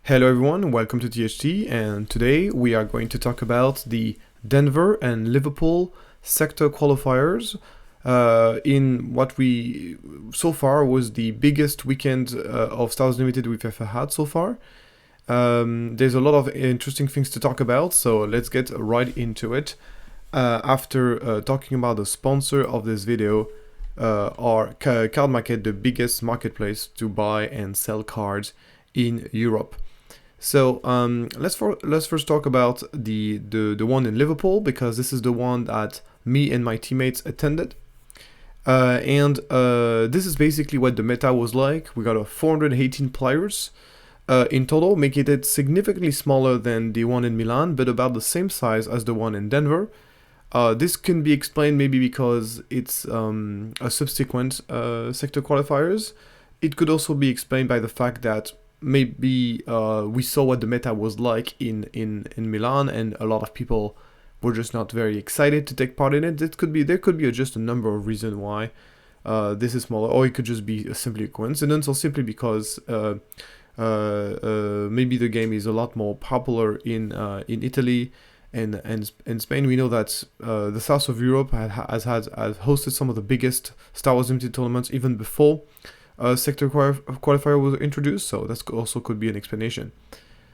Hello everyone, welcome to THT, and today we are going to talk about the Denver and Liverpool sector qualifiers in what we so far was the biggest weekend of Star Wars Limited we've ever had so far. There's a lot of interesting things to talk about, so let's get right into it. After talking about the sponsor of this video, our card market, the biggest marketplace to buy and sell cards in Europe. So let's first talk about the one in Liverpool, because this is the one that me and my teammates attended. This is basically what the meta was like. We got 418 players in total, making it significantly smaller than the one in Milan, but about the same size as the one in Denver. This can be explained maybe because it's a subsequent sector qualifiers. It could also be explained by the fact that maybe we saw what the meta was like in Milan, and a lot of people were just not very excited to take part in it. There could be just a number of reasons why this is smaller, or it could just be simply a coincidence, or simply because maybe the game is a lot more popular in Italy and Spain. We know that the south of Europe has hosted some of the biggest Star Wars Limited tournaments even before sector qualifier was introduced, so that also could be an explanation.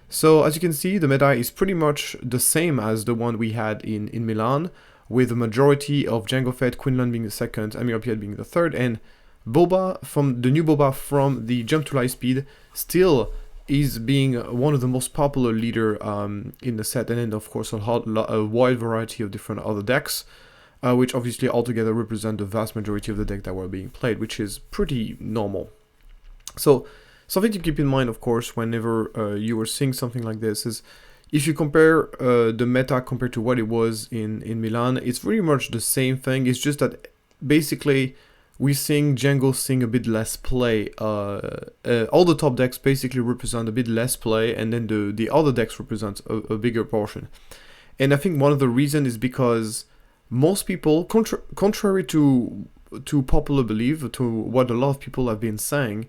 So as you can see, the meta is pretty much the same as the one we had in Milan, with the majority of Jango Fett, Quinlan being the second, Amir Piet being the third, and Boba from the new Boba from the Jump to Light Speed still is being one of the most popular leader in the set, and then of course a wide variety of different other decks. Which obviously altogether represent the vast majority of the deck that were being played, which is pretty normal. So something to keep in mind, of course, whenever you are seeing something like this is, if you compare the meta compared to what it was in Milan, it's pretty much the same thing. It's just that basically we're seeing Jango seeing a bit less play. All the top decks basically represent a bit less play, and then the other decks represent a bigger portion. And I think one of the reasons is because most people, contrary to popular belief, to what a lot of people have been saying,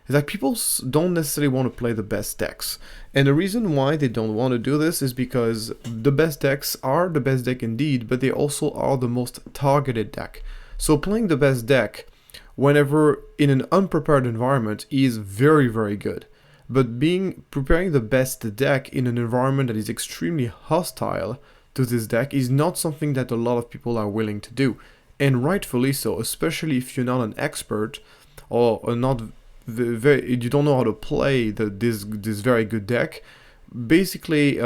is that people don't necessarily want to play the best decks. And the reason why they don't want to do this is because the best decks are the best deck indeed, but they also are the most targeted deck. So playing the best deck whenever in an unprepared environment is very, very good. But preparing the best deck in an environment that is extremely hostile to this deck is not something that a lot of people are willing to do, and rightfully so, especially if you're not an expert or not you don't know how to play this very good deck. Basically,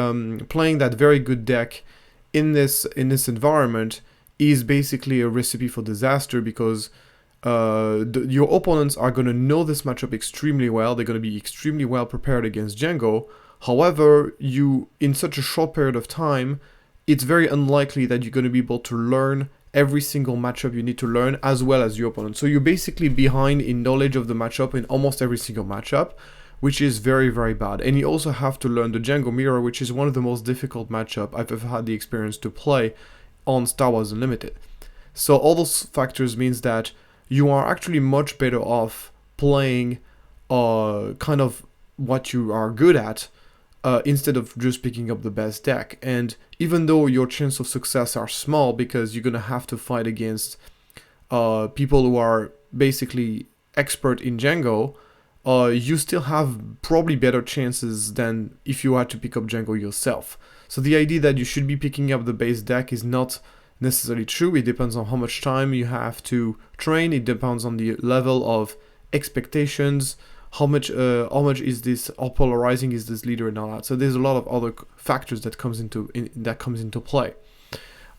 playing that very good deck in this environment is basically a recipe for disaster, because your opponents are going to know this matchup extremely well. They're going to be extremely well prepared against Jango. However, you, in such a short period of time, it's very unlikely that you're going to be able to learn every single matchup you need to learn as well as your opponent. So you're basically behind in knowledge of the matchup in almost every single matchup, which is very, very bad. And you also have to learn the Jango Mirror, which is one of the most difficult matchup I've ever had the experience to play on Star Wars Unlimited. So all those factors means that you are actually much better off playing kind of what you are good at, instead of just picking up the best deck. And even though your chance of success are small, because you're gonna have to fight against people who are basically expert in Jango, you still have probably better chances than if you had to pick up Jango yourself. So the idea that you should be picking up the base deck is not necessarily true. It depends on how much time you have to train. It depends on the level of expectations. How much is this, how polarizing is this leader and all that. So there's a lot of other factors that comes into play.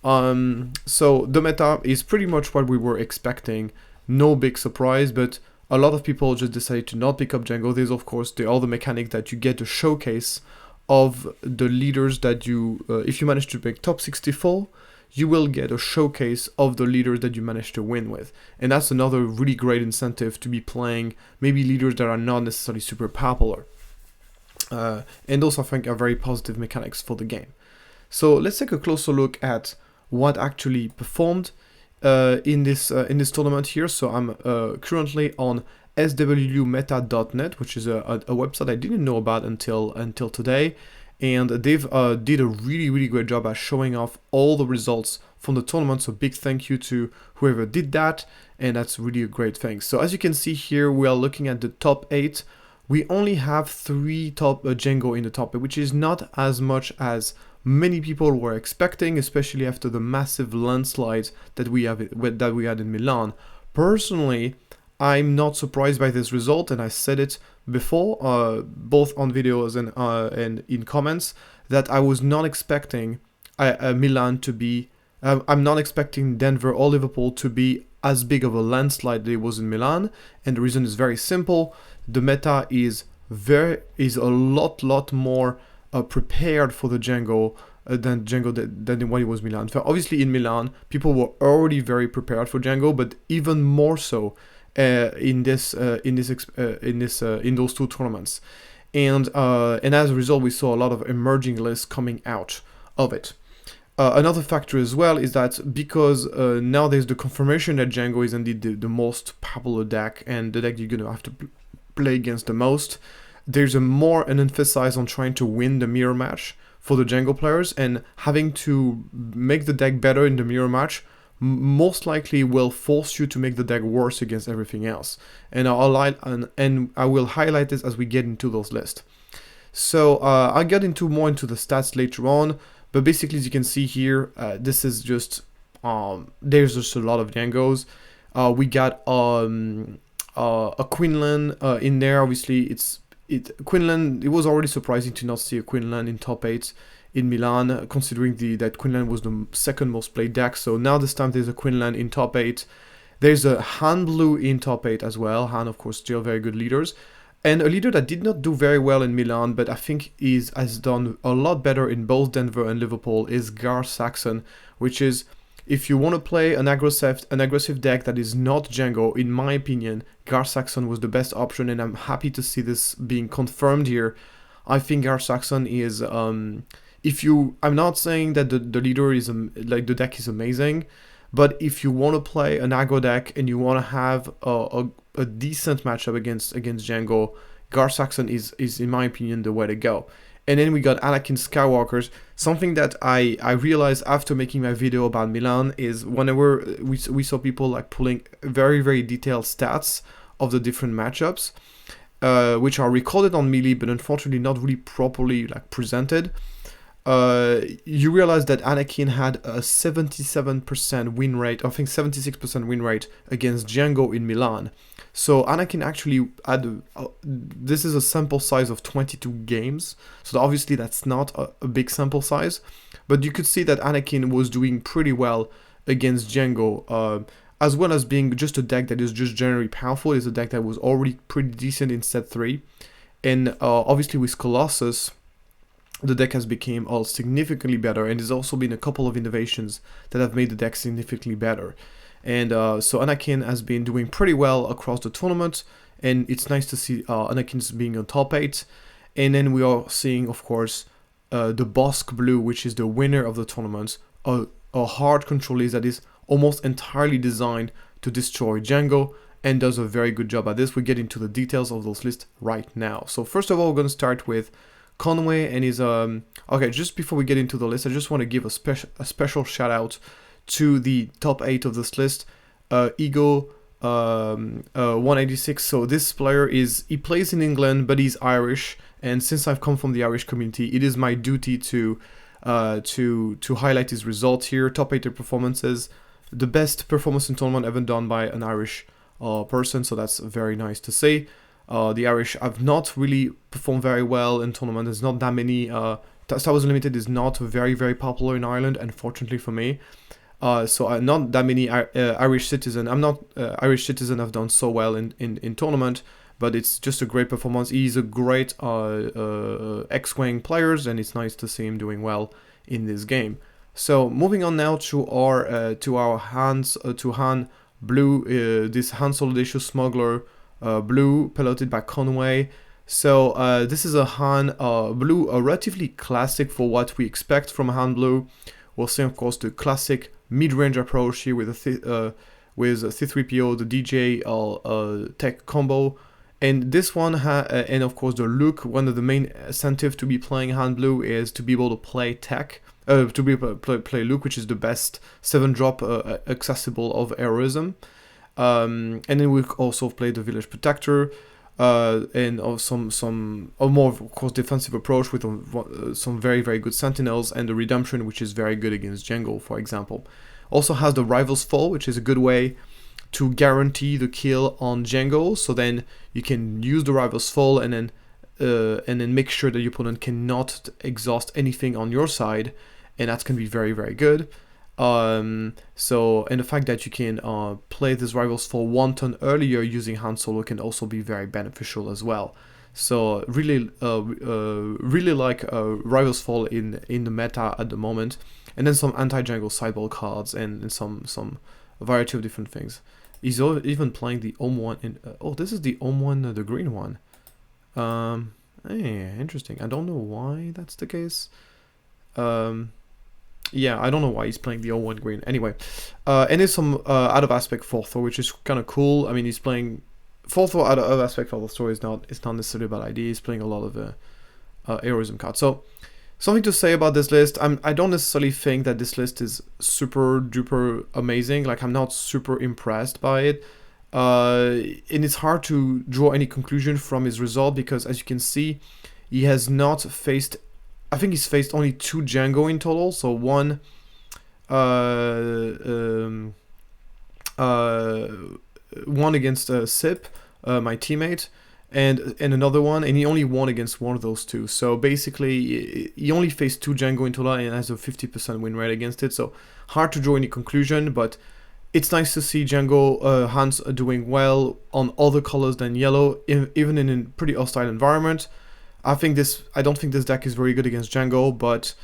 So the meta is pretty much what we were expecting. No big surprise, but a lot of people just decided to not pick up Jango. There's of course the other mechanic that you get a showcase of the leaders that you, if you manage to make top 64, you will get a showcase of the leaders that you managed to win with. And that's another really great incentive to be playing maybe leaders that are not necessarily super popular. And those, I think, are very positive mechanics for the game. So let's take a closer look at what actually performed in this tournament here. So I'm currently on swmeta.net, which is a website I didn't know about until today, and they've did a really great job at showing off all the results from the tournament. So big thank you to whoever did that, and that's really a great thing. So as you can see here, we are looking at the top 8. We only have 3 top Jango in the top 8, which is not as much as many people were expecting, especially after the massive landslides that we had in Milan. Personally, I'm not surprised by this result, and I said it before, both on videos and in comments, that I was not expecting Milan to be. I'm not expecting Denver or Liverpool to be as big of a landslide that it was in Milan, and the reason is very simple. The meta is a lot more prepared for the Jango than when it was Milan. So obviously in Milan, people were already very prepared for Jango, but even more so in those 2 tournaments, and as a result, we saw a lot of emerging lists coming out of it. Another factor as well is that because now there's the confirmation that Jango is indeed the most popular deck and the deck you're gonna have to play against the most, there's an emphasis on trying to win the mirror match for the Jango players, and having to make the deck better in the mirror match most likely will force you to make the deck worse against everything else. And I will highlight this as we get into those lists. So I'll get more into the stats later on, but basically as you can see here, this is just there's just a lot of Jangos. We got a Quinlan in there. Obviously Quinlan, it was already surprising to not see a Quinlan in top 8 in Milan, considering that Quinlan was the second most played deck. So now this time there's a Quinlan in top 8. There's a Han Blue in top 8 as well. Han, of course, still very good leaders. And a leader that did not do very well in Milan, but I think has done a lot better in both Denver and Liverpool, is Gar Saxon, which is, if you want to play an aggressive deck that is not Jango, in my opinion, Gar Saxon was the best option, and I'm happy to see this being confirmed here. I think Gar Saxon is, I'm not saying that the leader is, the deck is amazing, but if you want to play an aggro deck and you want to have a decent matchup against Jango, Gar Saxon is in my opinion the way to go. And then we got Anakin Skywalker's. Something that I realized after making my video about Milan is whenever we saw people like pulling very detailed stats of the different matchups, which are recorded on Melee, but unfortunately not really properly like presented. You realize that Anakin had a 77% win rate, I think 76% win rate against Jango in Milan. So Anakin actually had, this is a sample size of 22 games, so obviously that's not a big sample size, but you could see that Anakin was doing pretty well against Jango, as well as being just a deck that is just generally powerful. It's a deck that was already pretty decent in set 3, and obviously with Colossus, the deck has become significantly better, and there's also been a couple of innovations that have made the deck significantly better. And so Anakin has been doing pretty well across the tournament, and it's nice to see Anakin's being on top 8. And then we are seeing, of course, the Bossk Blue, which is the winner of the tournament, a hard control list that is almost entirely designed to destroy Jango, and does a very good job at this. We get into the details of those lists right now. So first of all, we're going to start with Conway and his okay, just before we get into the list, I just want to give a special shout out to the top 8 of this list. Ego 186. So this player he plays in England, but he's Irish, and since I've come from the Irish community, it is my duty to highlight his results here. Top 8 performances, the best performance in tournament ever done by an Irish person, so that's very nice to see. The Irish have not really performed very well in tournament. There's not that many. Star Wars Unlimited is not very popular in Ireland, unfortunately for me. So not that many Irish citizen. I'm not Irish citizen have done so well in tournament, but it's just a great performance. He's a great X-Wing players, and it's nice to see him doing well in this game. So moving on now to our Han Blue, this Han Solidatious Smuggler Blue, piloted by Conway. So this is a Han Blue, a relatively classic for what we expect from Han Blue. We'll see, of course, the classic mid-range approach here with with C-3PO, the DJ tech combo. And this one, and of course the look, one of the main incentives to be playing Han Blue is to be able to play tech, to be able to play Luke, which is the best 7-drop accessible of heroism. And then we also played the Village Protector, and some more of course defensive approach with some very very good Sentinels, and the Redemption, which is very good against Jango, for example. Also has the Rival's Fall, which is a good way to guarantee the kill on Jango, so then you can use the Rival's Fall and then make sure that your opponent cannot exhaust anything on your side, and that can be very very good. And the fact that you can play this Rival's Fall 1 turn earlier using Han Solo can also be very beneficial as well. So really like Rival's Fall in the meta at the moment, and then some anti-Jango sideboard cards and some variety of different things. He's even playing the Ohm one in. Oh, this is the Ohm one, the green one. Hey, interesting. I don't know why that's the case. Yeah, I don't know why he's playing the Ohm one green. Anyway, and there's some out of aspect 4th, which is kind of cool. I mean, he's playing 4th out of aspect for the story is not necessarily a bad idea. He's playing a lot of heroism cards. So something to say about this list. I don't necessarily think that this list is super duper amazing. Like, I'm not super impressed by it. And it's hard to draw any conclusion from his result because, as you can see, he has not faced. I think he's faced only 2 Jango in total. So one against Sip, my teammate, and another one, and he only won against one of those 2. So basically, he only faced 2 Jango in total and has a 50% win rate against it. So hard to draw any conclusion, but it's nice to see Jango Hans doing well on other colors than yellow, even in a pretty hostile environment. I don't think this deck is very good against Jango, but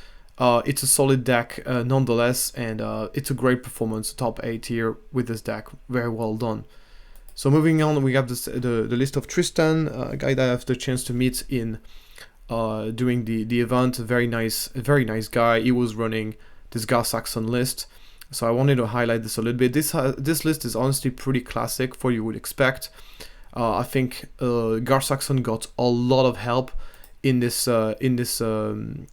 it's a solid deck nonetheless, and it's a great performance, top 8 here with this deck. Very well done. So moving on, we have the list of Tristan, a guy that I have the chance to meet in during the event. Very nice guy. He was running this Gar Saxon list, so I wanted to highlight this a little bit. This list is honestly pretty classic for you would expect. I think Gar Saxon got a lot of help in this new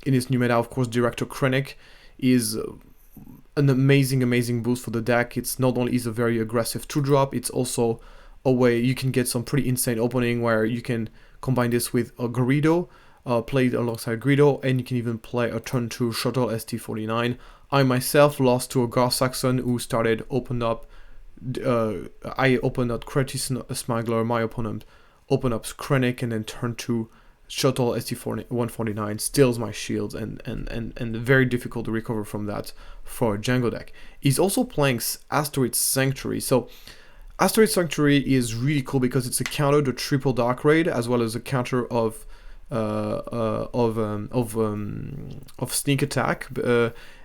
meta. Of course, Director Krennic is an amazing boost for the deck. It's not only is a very aggressive 2-drop, it's also a way you can get some pretty insane opening where you can combine this with a Greedo, play it alongside Greedo, and you can even play a turn 2 Shuttle ST-49. I myself lost to a Gar Saxon who opened up Kratis Smuggler, my opponent opened up Krennic, and then turn 2 Shuttle ST-149 steals my shields, and very difficult to recover from that for a Jango deck. He's also playing Asteroid Sanctuary. So Asteroid Sanctuary is really cool because it's a counter to triple Dark Raid as well as a counter of sneak attack,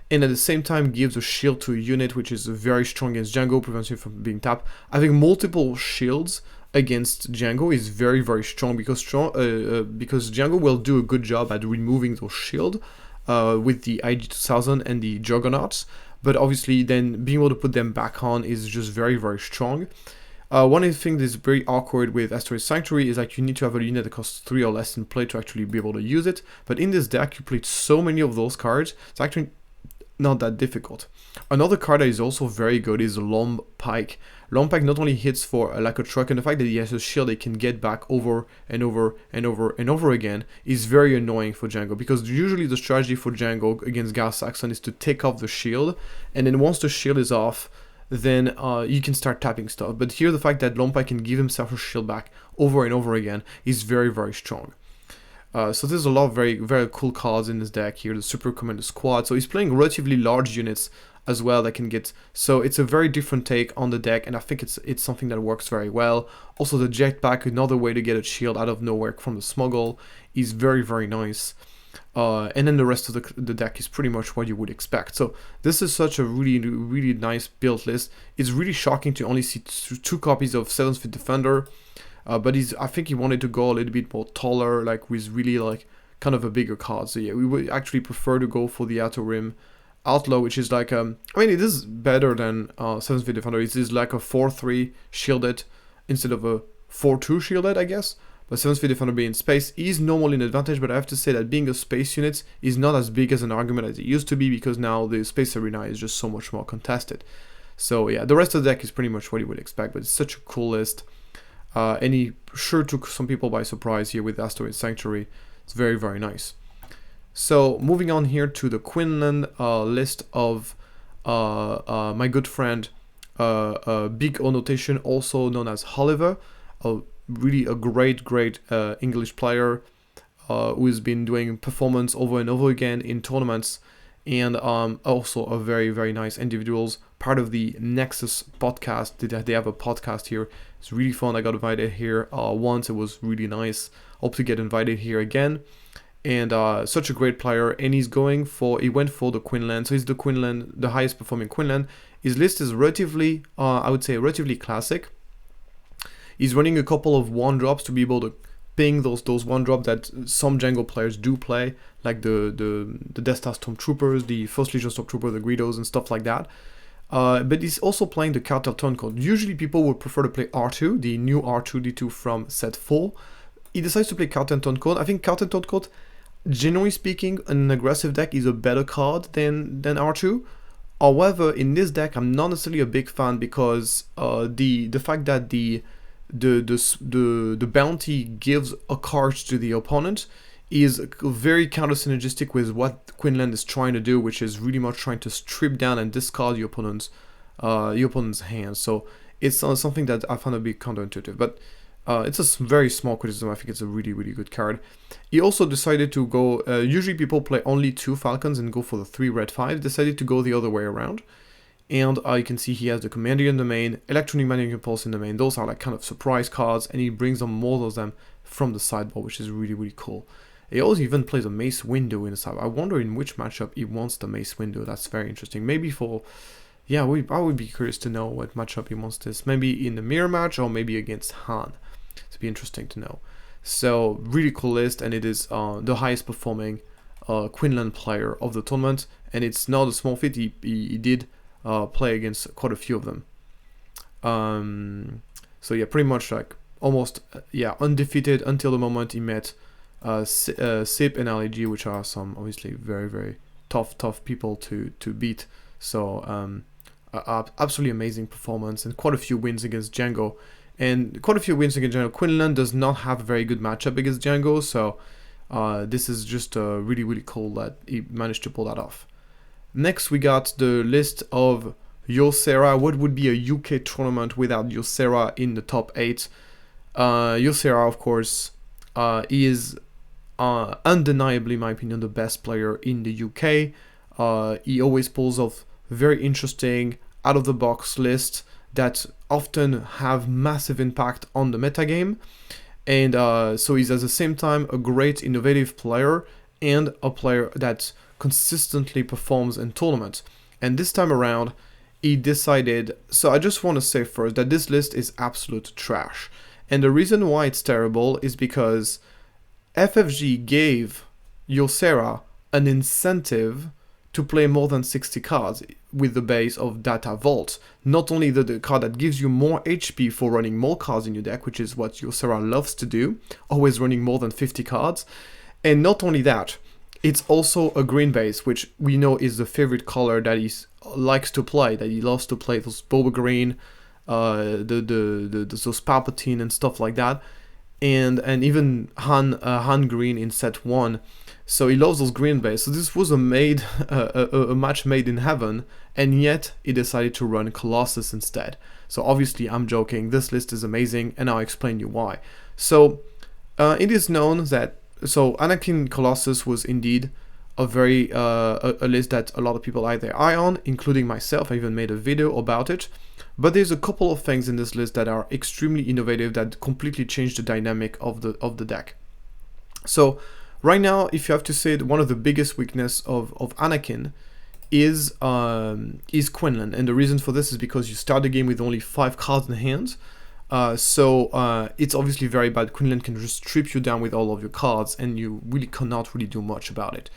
and at the same time gives a shield to a unit which is very strong against Jango, prevents him from being tapped. Having multiple shields against Jango is very strong because Jango will do a good job at removing those shields with the IG-2000 and the Juggernauts, but obviously then being able to put them back on is just very strong. One of the things that's very awkward with Asteroid Sanctuary is that you need to have a unit that costs 3 or less in play to actually be able to use it, but in this deck you played so many of those cards, it's actually not that difficult. Another card that is also very good is Lom Pike. Lom Pike not only hits for like a truck, and the fact that he has a shield that can get back over and over again is very annoying for Jango, because usually the strategy for Jango against Gar Saxon is to take off the shield, and then once the shield is off, then you can start tapping stuff. But here the fact that Lom Pike can give himself a shield back over and over again is very strong. So there's a lot of very cool cards in this deck here. The Super Commander Squad. So he's playing relatively large units as well that can get. So it's a very different take on the deck, and I think it's something that works very well. Also the Jetpack, another way to get a shield out of nowhere from the Smuggle, is very nice. And then the rest of the deck is pretty much what you would expect. So this is such a really nice build list. It's really shocking to only see 2 copies of 7th Fleet Defender. But I think he wanted to go a little bit more taller, like with really like kind of a bigger card. So yeah, we would actually prefer to go for the Outer Rim Outlaw, which is like I mean, it is better than 7th Fleet Defender. It is like a 4-3 shielded instead of a 4-2 shielded, I guess. But 7th Fleet Defender being space is normally an advantage, but I have to say that being a space unit is not as big as an argument as it used to be, because now the space arena is just so much more contested. So yeah, the rest of the deck is pretty much what you would expect, but it's such a cool list. And he sure took some people by surprise here with Asteroid Sanctuary. It's very, very nice. So moving on here to the Quinlan list of my good friend Big O Notation, also known as Oliver, really a great English player who's been doing performance over and over again in tournaments, and also a very nice individuals, part of the Nexus podcast. They have a podcast here. It's really fun. I got invited here once. It was really nice. Hope to get invited here again. And such a great player, and he went for the Quinlan. So he's the Quinlan, the highest performing Quinlan. His list is relatively, I would say, relatively classic. He's running a couple of 1-drops to be able to ping those 1-drop that some Jango players do play, like the Death Star Stormtroopers, the First Legion Stormtrooper, the Greedos, and stuff like that. But he's also playing the Cartel Turncoat. Usually people would prefer to play R2, the new R2D2 from set 4. He decides to play Cartel Turncoat. I think Cartel Turncoat, generally speaking, an aggressive deck is a better card than R2. However, in this deck, I'm not necessarily a big fan, because the fact that the bounty gives a card to the opponent is very counter synergistic with what Quinlan is trying to do, which is really much trying to strip down and discard your opponent's hands. So it's something that I find a bit counterintuitive, but it's a very small criticism. I think it's a really good card. He also decided to go, usually people play only 2 Falcons and go for the 3 red 5, decided to go the other way around. And you can see he has the Commander in the main, Electronic Magnetic Impulse in the main. Those are like kind of surprise cards, and he brings on more of them from the sideboard, which is really cool. He also even plays a Mace Window in the sideboard. I wonder in which matchup he wants the Mace Window. That's very interesting. Maybe for, yeah, I would be curious to know what matchup he wants this. Maybe in the mirror match, or maybe against Han. It'd be interesting to know. So really cool list, and it is the highest performing Quinlan player of the tournament, and it's not a small feat. He did play against quite a few of them. So yeah, pretty much like almost undefeated until the moment he met SIP and LAG, which are some obviously very tough people to beat. So absolutely amazing performance, and quite a few wins against Jango. And quite a few wins against Jango. Quinlan does not have a very good matchup against Jango, so this is just really cool that he managed to pull that off. Next, we got the list of Ysera. What would be a UK tournament without Ysera in the top 8? Ysera, of course, is undeniably, in my opinion, the best player in the UK. He always pulls off very interesting, out-of-the-box lists that often have massive impact on the metagame. And so he's at the same time a great innovative player, and a player that consistently performs in tournaments. And this time around, he decided, so I just want to say first that this list is absolute trash. And the reason why it's terrible is because FFG gave Ysera an incentive to play more than 60 cards with the base of Data Vault. Not only the card that gives you more HP for running more cards in your deck, which is what Ysera loves to do, always running more than 50 cards. And not only that, it's also a green base, which we know is the favorite color that he likes to play, that he loves to play, those Boba Green, those Palpatine and stuff like that, and even Han Green in set 1. So he loves those green base. So this was a match made in heaven, and yet he decided to run Colossus instead. So obviously I'm joking, this list is amazing, and I'll explain you why. So it is known that Anakin Colossus was indeed a very a list that a lot of people had their eye on, including myself. I even made a video about it. But there's a couple of things in this list that are extremely innovative that completely change the dynamic of the deck. So right now, if you have to say that one of the biggest weakness of Anakin is Quinlan, and the reason for this is because you start the game with only 5 cards in hand. So it's obviously very bad. Quinlan can just strip you down with all of your cards, and you really cannot really do much about it.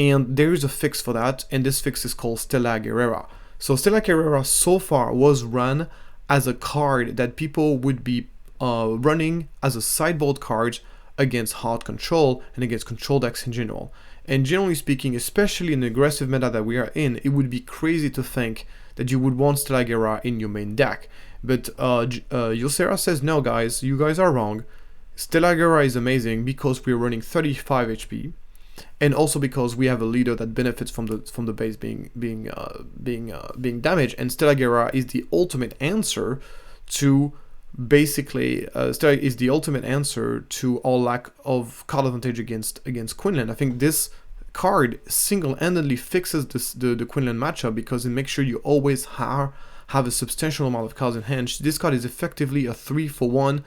And there is a fix for that, and this fix is called Stella Guerrera. So Stella Guerrera so far was run as a card that people would be running as a sideboard card against hard control and against control decks in general. And generally speaking, especially in the aggressive meta that we are in, it would be crazy to think that you would want Stella Guerrera in your main deck. But Yosera says, no guys, you guys are wrong. Stella Guerrera is amazing because we're running 35 HP, and also because we have a leader that benefits from the base being damaged. And Stella Guerrera is the ultimate answer to basically Stella is the ultimate answer to our lack of card advantage against Quinlan. I think this card single-handedly fixes the Quinlan matchup because it makes sure you always have a substantial amount of cards in hand. This card is effectively a 3-for-1,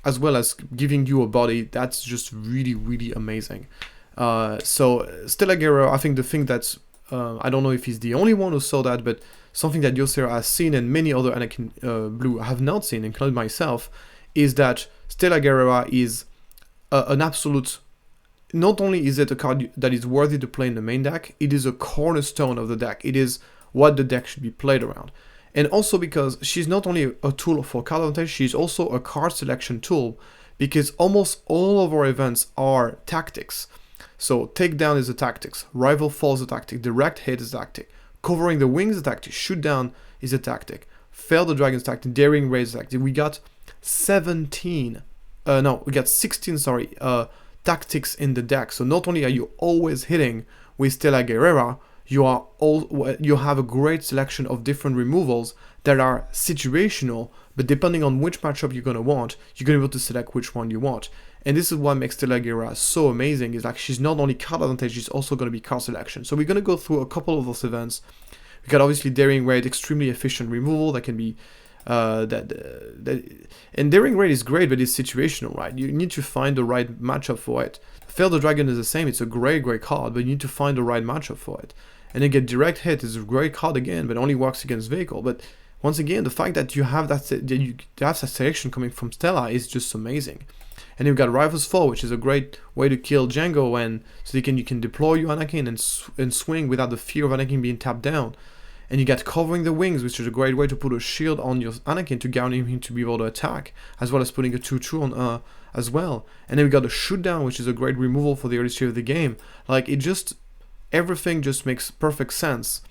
as well as giving you a body that's just really, really amazing. So Stella Guerrero, I think the thing that's, I don't know if he's the only one who saw that, but something that Yosera has seen and many other Anakin Blue have not seen, including myself, is that Stella Guerrera is an absolute, not only is it a card that is worthy to play in the main deck, it is a cornerstone of the deck. It is what the deck should be played around. And also because she's not only a tool for card advantage, she's also a card selection tool, because almost all of our events are tactics. So takedown is a tactics, rival fall is a tactic, direct hit is a tactic, covering the wings is a tactic, shoot down is a tactic, fail the dragon's tactic, daring raid is a tactic. We got 16 tactics in the deck. So not only are you always hitting with Stella Guerrera, you have a great selection of different removals that are situational, but depending on which matchup you're going to want, you're going to be able to select which one you want. And this is what makes Stella Guerrera so amazing, is like she's not only card advantage, she's also going to be card selection. So we're going to go through a couple of those events. We got obviously Daring Raid, extremely efficient removal that can be and Daring Raid is great, but it's situational, right? You need to find the right matchup for it. Fail the Dragon is the same, it's a great card, but you need to find the right matchup for it. And then get Direct Hit is a great card again, but only works against vehicle. But once again, the fact that you have that selection coming from Stella is just amazing. And you've got Rival's Fall, which is a great way to kill Jango, so you can deploy your Anakin and swing without the fear of Anakin being tapped down. And you got Covering the Wings, which is a great way to put a shield on your Anakin to guarantee him to be able to attack, as well as putting a 2/2 on as well. And then we got a Shoot Down, which is a great removal for the early stage of the game. Like, everything just makes perfect sense,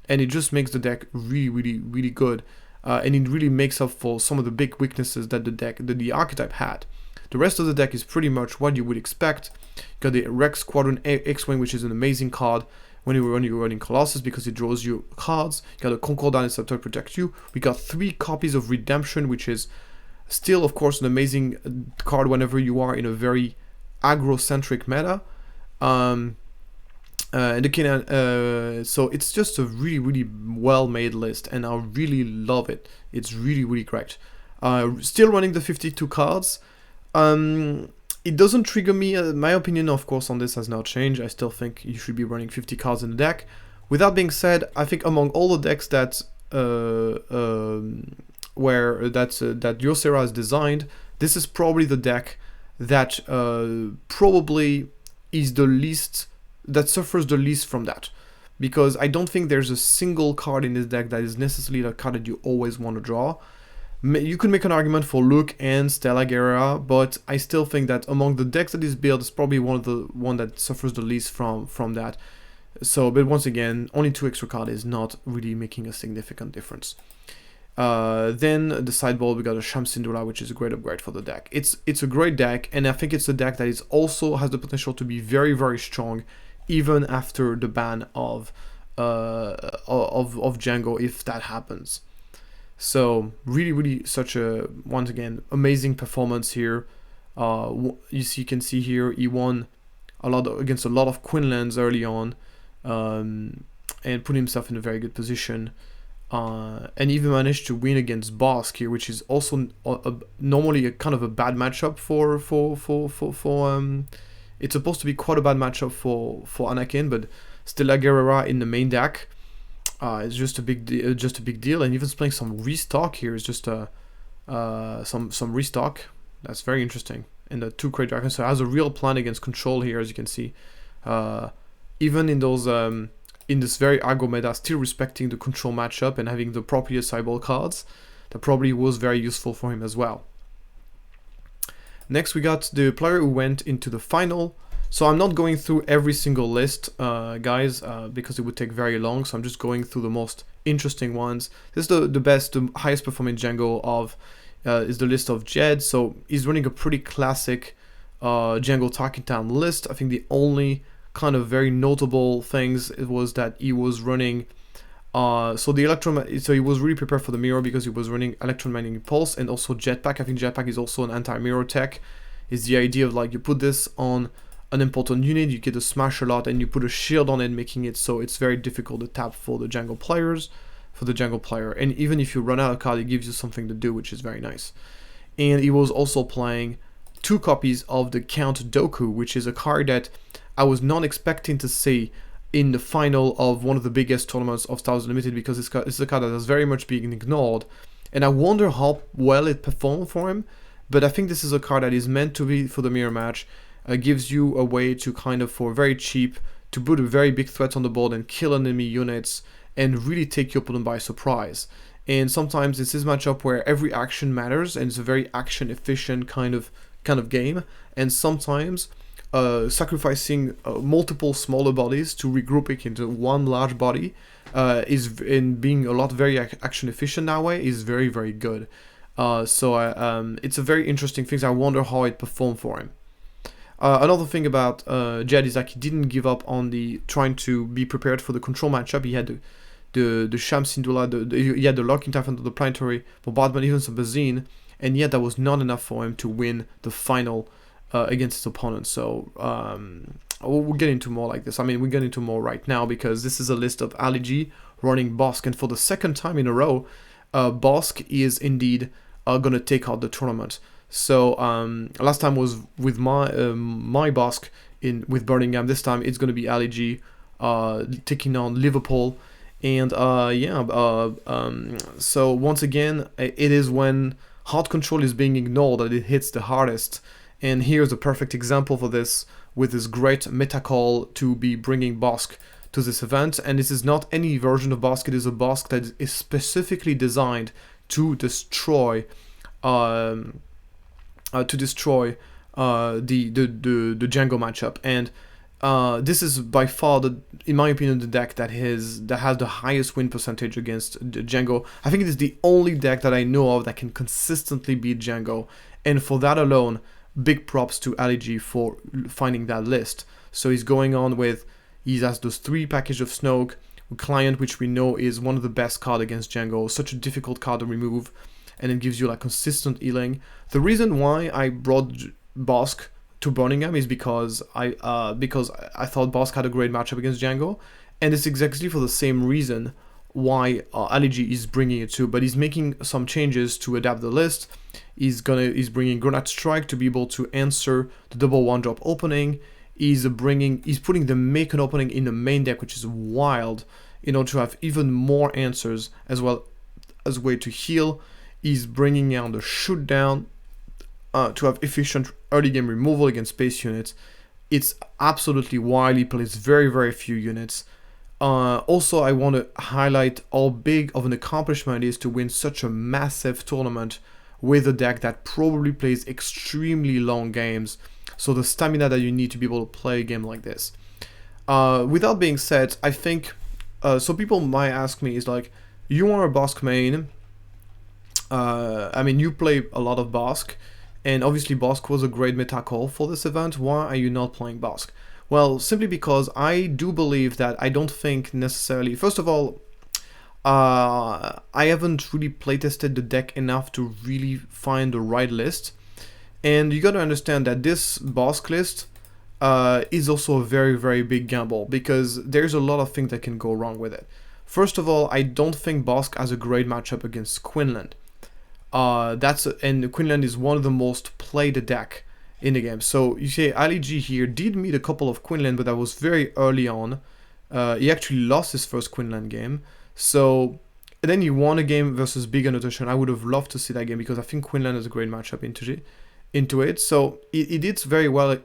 and it just makes the deck really, really, really good. And it really makes up for some of the big weaknesses that the archetype had. The rest of the deck is pretty much what you would expect. You got the Rex Squadron X-Wing, which is an amazing card when you're running Colossus because it draws you cards. You got a Concordat Inceptor to protect you. We got 3 copies of Redemption, which is still, of course, an amazing card whenever you are in a very aggro-centric meta. So it's just a really, really well-made list, and I really love it. It's really, really great. Still running the 52 cards. It doesn't trigger me. My opinion, of course, on this has not changed. I still think you should be running 50 cards in the deck. With that being said, I think among all the decks that Yosera has designed, this is probably the deck that probably is the least, that suffers the least from that, because I don't think there's a single card in this deck that is necessarily the card that you always want to draw. You could make an argument for Luke and Stella Guerrera, but I still think that among the decks that is built, it's probably one that suffers the least from that. So, but once again, only 2 extra cards is not really making a significant difference. Then the sideboard, we got a Sham Syndulla, which is a great upgrade for the deck. It's a great deck, and I think it's a deck that is also has the potential to be very, very strong, even after the ban of Jango, if that happens. So really, really such a, once again, amazing performance here. You can see here he won against a lot of Quinlans early on, and put himself in a very good position. And even managed to win against Bosk here, which is also normally a kind of a bad matchup for it's supposed to be quite a bad matchup for Anakin, but Stella Guerrera in the main deck. It's just a big deal, and even playing some restock here is just some restock. That's very interesting. And the 2 Great Dragons, so it has a real plan against control here, as you can see. even in those in this very aggro meta, still respecting the control matchup and having the properly sideball cards, that probably was very useful for him as well. Next we got the player who went into the final. So I'm not going through every single list, guys, because it would take very long, so I'm just going through the most interesting ones. This is the best, the highest performing Jango of, is the list of Jed, so he's running a pretty classic Jango Talking Town list. I think the only kind of very notable things was that he was running, so he was really prepared for the mirror because he was running electromagnetic pulse and also jetpack. I think jetpack is also an anti-mirror tech. Is the idea of like you put this on an important unit, you get a smash a lot, and you put a shield on it, making it so it's very difficult to tap for the Jango players, for the Jango player. And even if you run out of card, it gives you something to do, which is very nice. And he was also playing 2 copies of the Count Dooku, which is a card that I was not expecting to see in the final of one of the biggest tournaments of Star Wars Unlimited, because it's a card that is very much being ignored. And I wonder how well it performed for him, but I think this is a card that is meant to be for the mirror match. Gives you a way to kind of, for very cheap, to put a very big threat on the board and kill enemy units and really take your opponent by surprise. And sometimes it's this matchup where every action matters and it's a very action efficient kind of game. And sometimes sacrificing multiple smaller bodies to regroup it into one large body is, in being a lot very action efficient that way, is very, very good. So it's a very interesting thing. I wonder how it performed for him. Another thing about Jed is that he didn't give up on the trying to be prepared for the control matchup. He had the Sham Syndulla, he had the Locking Typhon, the Planetary Bombardment, even some Bazine, and yet that was not enough for him to win the final against his opponent. So we'll get into more like this. I mean, we'll get into more right now because this is a list of Ali G running Bosk, and for the second time in a row, Bosk is indeed going to take out the tournament. So last time was with my Bosk with Birmingham. This time it's going to be Ali G taking on Liverpool. And so once again, it is when hard control is being ignored that it hits the hardest. And here's a perfect example for this, with this great meta call to be bringing Bosk to this event. And this is not any version of Bosk, it is a Bosk that is specifically designed to destroy the Jango matchup. And this is by far, in my opinion, the deck that has the highest win percentage against Jango. I think it is the only deck that I know of that can consistently beat Jango, and for that alone, big props to Ali G for finding that list. So he's going on with, he has those 3 packages of Snoke, Client, which we know is one of the best cards against Jango, such a difficult card to remove, and it gives you like consistent healing. The reason why I brought Bosk to Birmingham is because I thought Bosk had a great matchup against Jango, and it's exactly for the same reason why Ali G is bringing it too. But he's making some changes to adapt the list. He's bringing Granite Strike to be able to answer the double 1-drop opening. He's putting the make an opening in the main deck, which is wild, in order to have even more answers, as well as a way to heal. He's bringing out the shoot down to have efficient early game removal against space units. It's absolutely wild. He plays very, very few units. Also, I want to highlight how big of an accomplishment it is to win such a massive tournament with a deck that probably plays extremely long games. So the stamina that you need to be able to play a game like this. With that being said, I think, so people might ask me, is like, you are a Bosk main. I mean, you play a lot of Bosk, and obviously Bosk was a great meta call for this event. Why are you not playing Bosk? Well, simply because I do believe that I don't think necessarily, first of all, I haven't really playtested the deck enough to really find the right list. And you got to understand that this Bosk list is also a very, very big gamble, because there's a lot of things that can go wrong with it. First of all, I don't think Bosk has a great matchup against Quinlan. And Quinlan is one of the most played deck in the game. So you see, Ali G here did meet a couple of Quinlan, but that was very early on. He actually lost his first Quinlan game. So and then he won a game versus Big Annotation. I would have loved to see that game, because I think Quinlan has a great matchup into it. So he did very well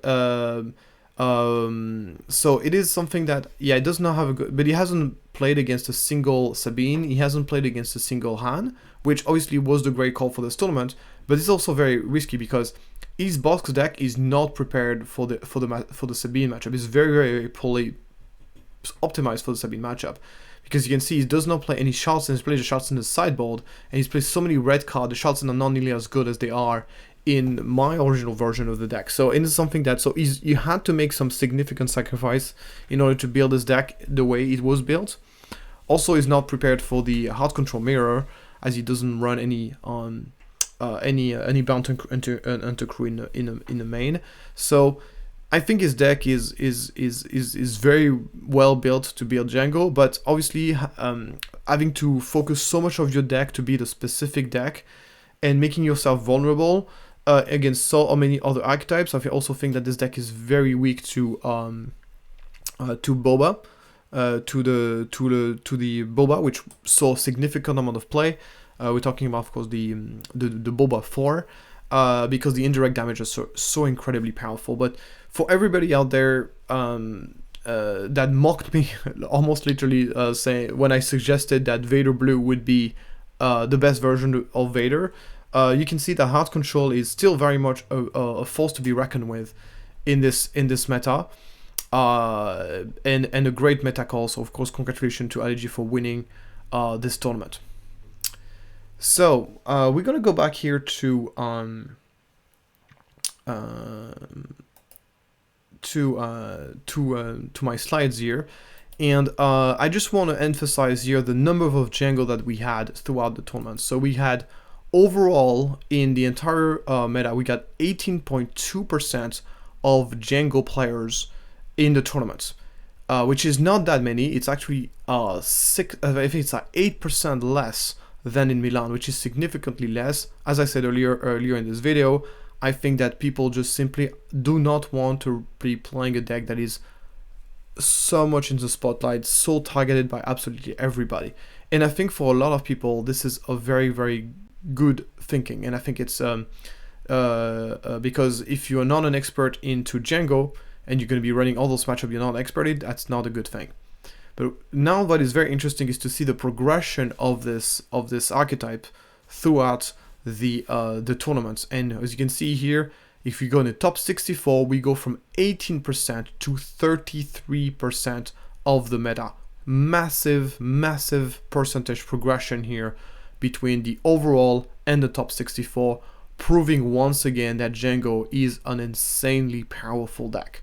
So it is something that, yeah, it does not have a good, but he hasn't played against a single Sabine, he hasn't played against a single Han, which obviously was the great call for this tournament, but it's also very risky because his box deck is not prepared for the Sabine matchup. It's very, very, very poorly optimized for the Sabine matchup. Because you can see he does not play any Charleston, he plays the Charleston in the sideboard, and he's played so many red cards. The Charleston are not nearly as good as they are in my original version of the deck. So it is something that, so you had to make some significant sacrifice in order to build this deck the way it was built. Also, he's not prepared for the Heart Control Mirror, as he doesn't run any bound into crew in the main. So I think his deck is very well built to build Jango, but obviously having to focus so much of your deck to build a specific deck and making yourself vulnerable against so many other archetypes. I also think that this deck is very weak to Boba, to the Boba, which saw a significant amount of play. We're talking about, of course, the Boba 4. Because the indirect damage is so incredibly powerful. But for everybody out there that mocked me, almost literally saying when I suggested that Vader Blue would be the best version of Vader, you can see that Heart Control is still very much a force to be reckoned with in this meta, and a great meta call. So of course, congratulations to LG for winning this tournament. So we're gonna go back here to my slides here, and I just want to emphasize here the number of Jango that we had throughout the tournament. So we had overall in the entire meta, we got 18.2% of Jango players in the tournament, which is not that many. It's actually I think it's 8% less than in Milan, which is significantly less. As I said earlier in this video, I think that people just simply do not want to be playing a deck that is so much in the spotlight, so targeted by absolutely everybody. And I think for a lot of people, this is a very, very good thinking. And I think it's because if you're not an expert into Jango and you're going to be running all those matchups you're not an expert in, that's not a good thing. But now what is very interesting is to see the progression of this archetype throughout the tournaments. And as you can see here, if we go in the top 64, we go from 18% to 33% of the meta. Massive, massive percentage progression here between the overall and the top 64, proving once again that Jango is an insanely powerful deck.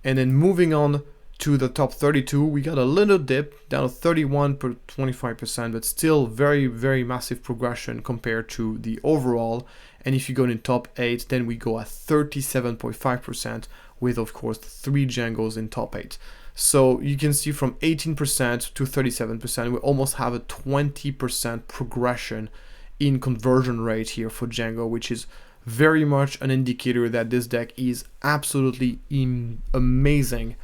And then moving on to the top 32, we got a little dip down to 31.25%, but still very, very massive progression compared to the overall. And if you go in top 8, then we go at 37.5% with, of course, 3 Jangos in top 8. So you can see from 18% to 37%, we almost have a 20% progression in conversion rate here for Jango, which is very much an indicator that this deck is absolutely amazing.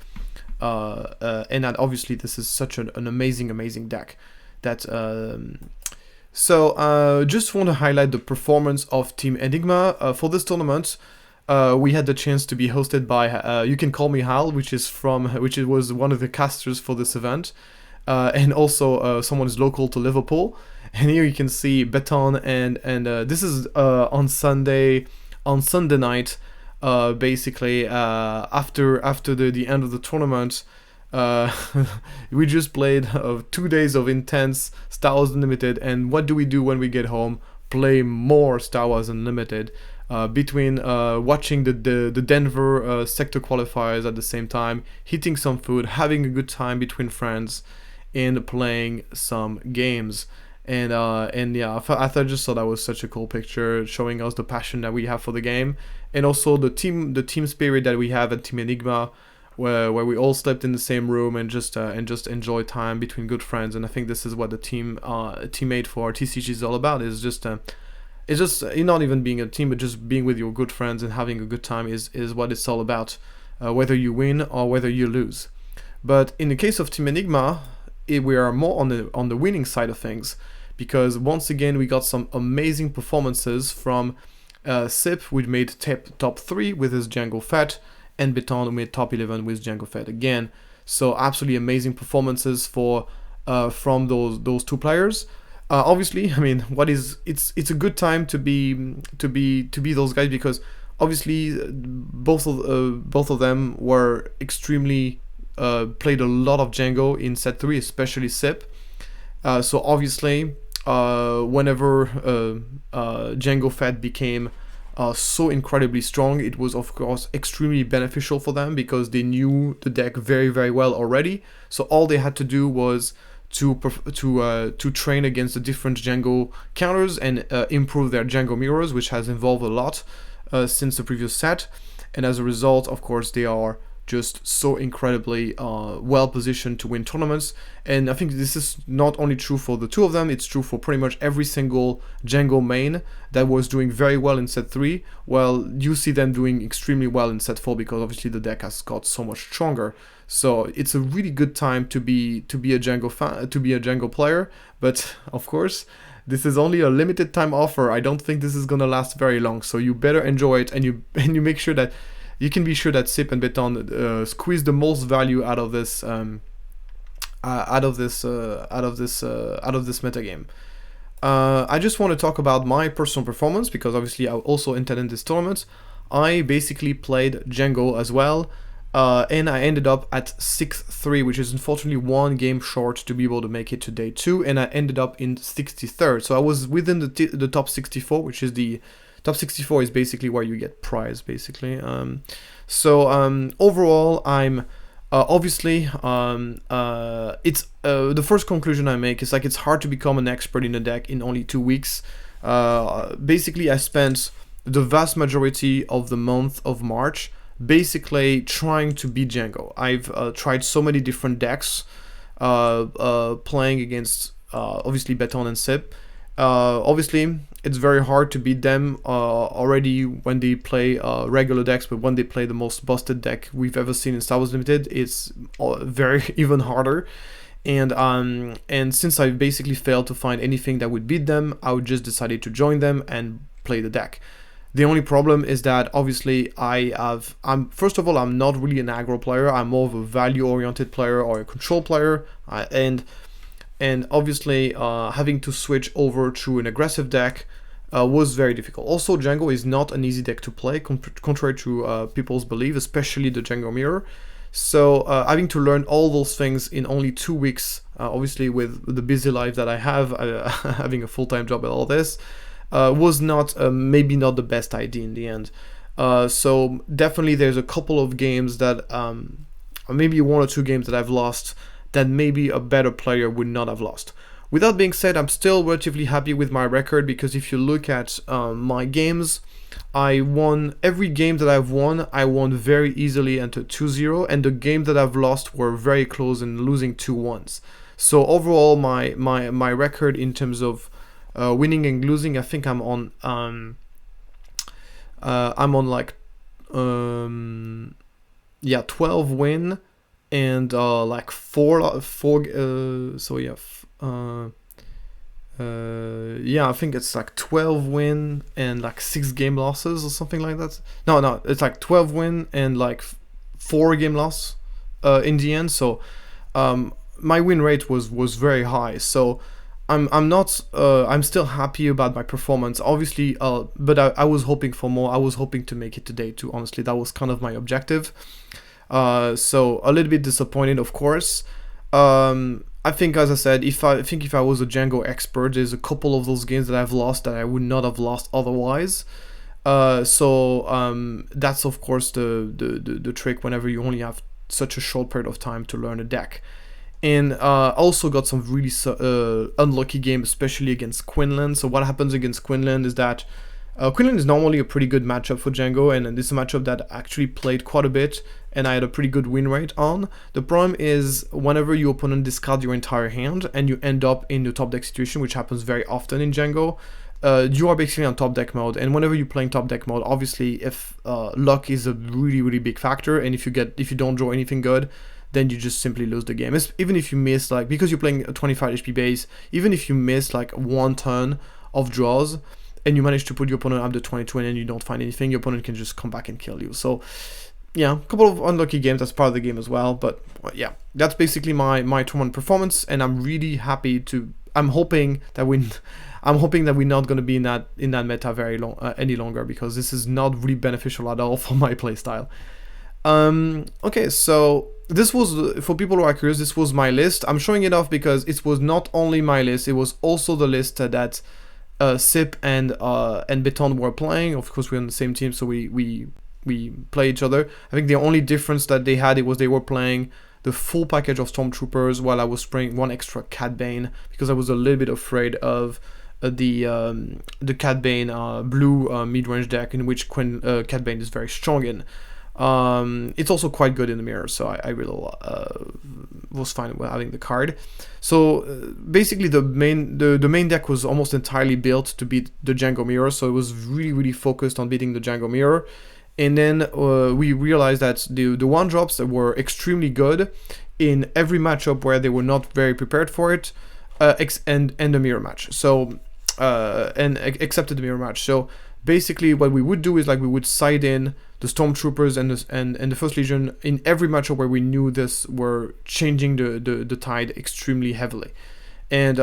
And that obviously this is such an amazing deck that just want to highlight the performance of Team Enigma for this tournament. We had the chance to be hosted by You Can Call Me Hal, which was one of the casters for this event, and also someone is local to Liverpool. And here you can see Beton, and this is on Sunday night. Basically, after the end of the tournament, we just played 2 days of intense Star Wars Unlimited. And what do we do when we get home? Play more Star Wars Unlimited. Between watching the Denver sector qualifiers at the same time, eating some food, having a good time between friends, and playing some games. And yeah, I just thought that was such a cool picture, showing us the passion that we have for the game, and also the team spirit that we have at Team Enigma, where we all slept in the same room and just enjoy time between good friends. And I think this is what the teammate for TCG is all about. It's just not even being a team, but just being with your good friends and having a good time is what it's all about, whether you win or whether you lose. But in the case of Team Enigma, we are more on the winning side of things, because once again we got some amazing performances from Sip, which made top 3 with his Jango Fett, and Beton who made top 11 with Jango Fett again. So absolutely amazing performances from those two players. Obviously, I mean, it's a good time to be those guys, because obviously both of them were extremely played a lot of Jango in set 3, especially Sip. So obviously, whenever Jango Fett became so incredibly strong, it was of course extremely beneficial for them, because they knew the deck very, very well already. So all they had to do was to train against the different Jango counters and improve their Jango mirrors, which has evolved a lot since the previous set. And as a result, of course, they are just so incredibly well positioned to win tournaments. And I think this is not only true for the two of them, it's true for pretty much every single Jango main that was doing very well in set 3. Well, you see them doing extremely well in set 4, because obviously the deck has got so much stronger. So it's a really good time to be a Jango player. But of course, this is only a limited time offer. I don't think this is gonna last very long, so you better enjoy it, and you make sure that you can be sure that Sip and Beton squeeze the most value out of this metagame. I just want to talk about my personal performance, because obviously I also entered in this tournament. I basically played Jango as well, and I ended up at 6th-3, which is unfortunately one game short to be able to make it to day 2, and I ended up in 63rd. So I was within the top 64, which is the top 64 is basically where you get prize, basically. Overall, I'm obviously it's the first conclusion I make is like it's hard to become an expert in a deck in only 2 weeks. Basically, I spent the vast majority of the month of March basically trying to beat Jango. I've tried so many different decks, playing against obviously Beton and Sip. Obviously, it's very hard to beat them already when they play regular decks, but when they play the most busted deck we've ever seen in Star Wars Limited, it's very even harder. And since I basically failed to find anything that would beat them, I would just decided to join them and play the deck. The only problem is that obviously first of all, I'm not really an aggro player. I'm more of a value-oriented player or a control player, and obviously having to switch over to an aggressive deck was very difficult. Also, Jango is not an easy deck to play, contrary to people's belief, especially the Jango Mirror. So having to learn all those things in only 2 weeks, obviously with the busy life that I have, having a full-time job and all this, was not maybe not the best idea in the end. So definitely there's a couple of games that, maybe 1 or 2 games that I've lost that maybe a better player would not have lost. With that being said, I'm still relatively happy with my record, because if you look at my games, I won every game that I've won. I won very easily into 2-0, and the game that I've lost were very close and losing 2-1. So overall, my record in terms of winning and losing, I think I'm on like 12 win and like four I think it's like 12 win and like 6 game losses or something like that. No, it's like 12 win and like 4 game loss in the end. So my win rate was very high. So I'm still happy about my performance, obviously, but I was hoping for more. I was hoping to make it to day 2. Honestly, that was kind of my objective. So a little bit disappointed, of course. I think, as I said, if I was a Jango expert, there's a couple of those games that I've lost that I would not have lost otherwise. So that's of course the trick whenever you only have such a short period of time to learn a deck. And also got some really unlucky games, especially against Quinlan. So what happens against Quinlan is that Quinlan is normally a pretty good matchup for Jango, and this is a matchup that actually played quite a bit, and I had a pretty good win rate on. The problem is whenever your opponent discards your entire hand and you end up in the top deck situation, which happens very often in Jango, you are basically on top deck mode, and whenever you're playing top deck mode, obviously if luck is a really big factor, and if you don't draw anything good, then you just simply lose the game. Even if you miss, like, because you're playing a 25 HP base, even if you miss like 1 turn of draws and you manage to put your opponent up to 22 and you don't find anything, your opponent can just come back and kill you. So yeah, a couple of unlucky games. That's part of the game as well. But yeah, that's basically my tournament performance, and I'm really happy to. I'm hoping that we're not going to be in that meta very long any longer, because this is not really beneficial at all for my playstyle. Okay, so this was, for people who are curious, this was my list. I'm showing it off because it was not only my list, it was also the list that Sip and Beton were playing. Of course, we're on the same team, so we play each other. I think the only difference that they had, it was they were playing the full package of Stormtroopers, while I was playing one extra Cad Bane, because I was a little bit afraid of the Cad Bane blue mid-range deck, in which Cad Bane is very strong in. It's also quite good in the mirror, so I really was fine with having the card. So basically the main deck was almost entirely built to beat the Jango mirror, so it was really focused on beating the Jango mirror. And then we realized that the one drops that were extremely good in every matchup where they were not very prepared for it, and the mirror match. So excepted the mirror match. So basically what we would do is, like, we would side in the Stormtroopers and the First Legion in every matchup where we knew this were changing the tide extremely heavily. And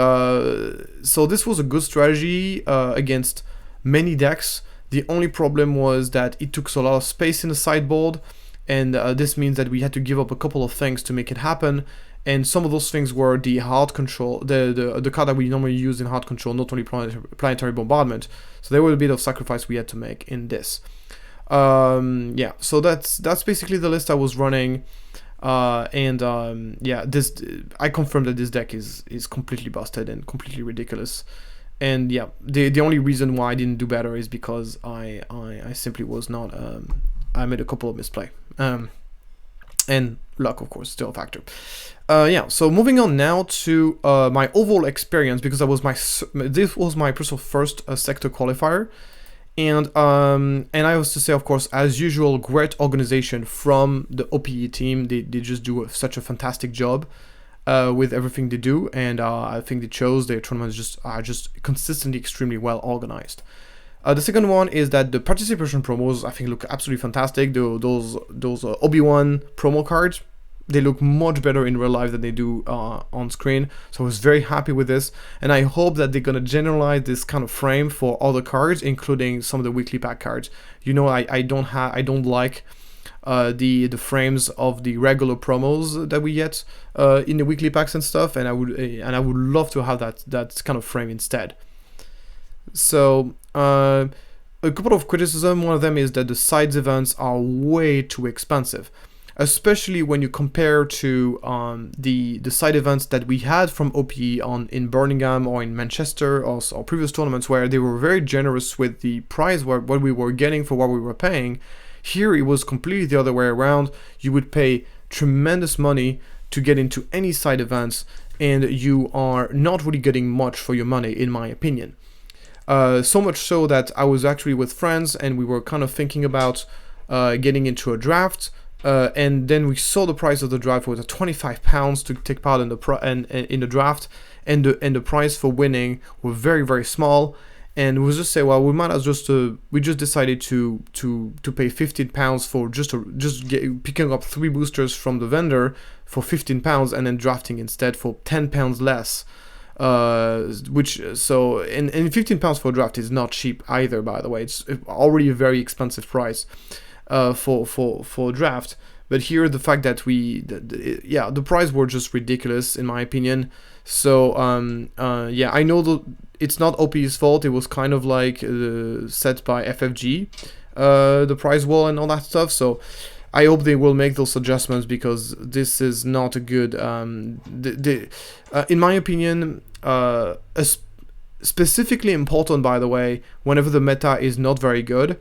so this was a good strategy against many decks. The only problem was that it took a lot of space in the sideboard, and this means that we had to give up a couple of things to make it happen. And some of those things were the hard control, the card that we normally use in hard control, not only planetary bombardment. So there was a bit of sacrifice we had to make in this. Yeah, so that's basically the list I was running. Yeah, this, I confirm that this deck is completely busted and completely ridiculous. And yeah, the only reason why I didn't do better is because I simply was not. I made a couple of misplay. And luck, of course, still a factor. Yeah, so moving on now to my overall experience, because this was my personal first sector qualifier. And I have to say, of course, as usual, great organization from the OPE team. They just do such a fantastic job with everything they do, and I think they chose their tournaments are just consistently extremely well organized. The second one is that the participation promos, I think, look absolutely fantastic. Those Obi-Wan promo cards, they look much better in real life than they do on screen. So I was very happy with this, and I hope that they're gonna generalize this kind of frame for other cards, including some of the weekly pack cards. You know, I don't like the frames of the regular promos that we get in the weekly packs and stuff, and I would love to have that kind of frame instead. So a couple of criticism. One of them is that the sides events are way too expensive, especially when you compare to the side events that we had from OPE in Birmingham or in Manchester or previous tournaments, where they were very generous with the price, what we were getting for what we were paying. Here it was completely the other way around. You would pay tremendous money to get into any side events, and you are not really getting much for your money, in my opinion. So much so that I was actually with friends, and we were kind of thinking about getting into a draft, and then we saw the price of the draft was at £25 to take part in the draft, and the price for winning were very, very small. And we just say, well, we might as we just decided to pay £15 for picking up 3 boosters from the vendor for £15, and then drafting instead for £10 less. Which and £15 for a draft is not cheap either, by the way. It's already a very expensive price for a draft. But here, the fact that the price were just ridiculous, in my opinion. So yeah, I know it's not OP's fault. It was kind of like set by FFG, the price wall and all that stuff. So I hope they will make those adjustments, because this is not a good. In my opinion, specifically important, by the way, whenever the meta is not very good.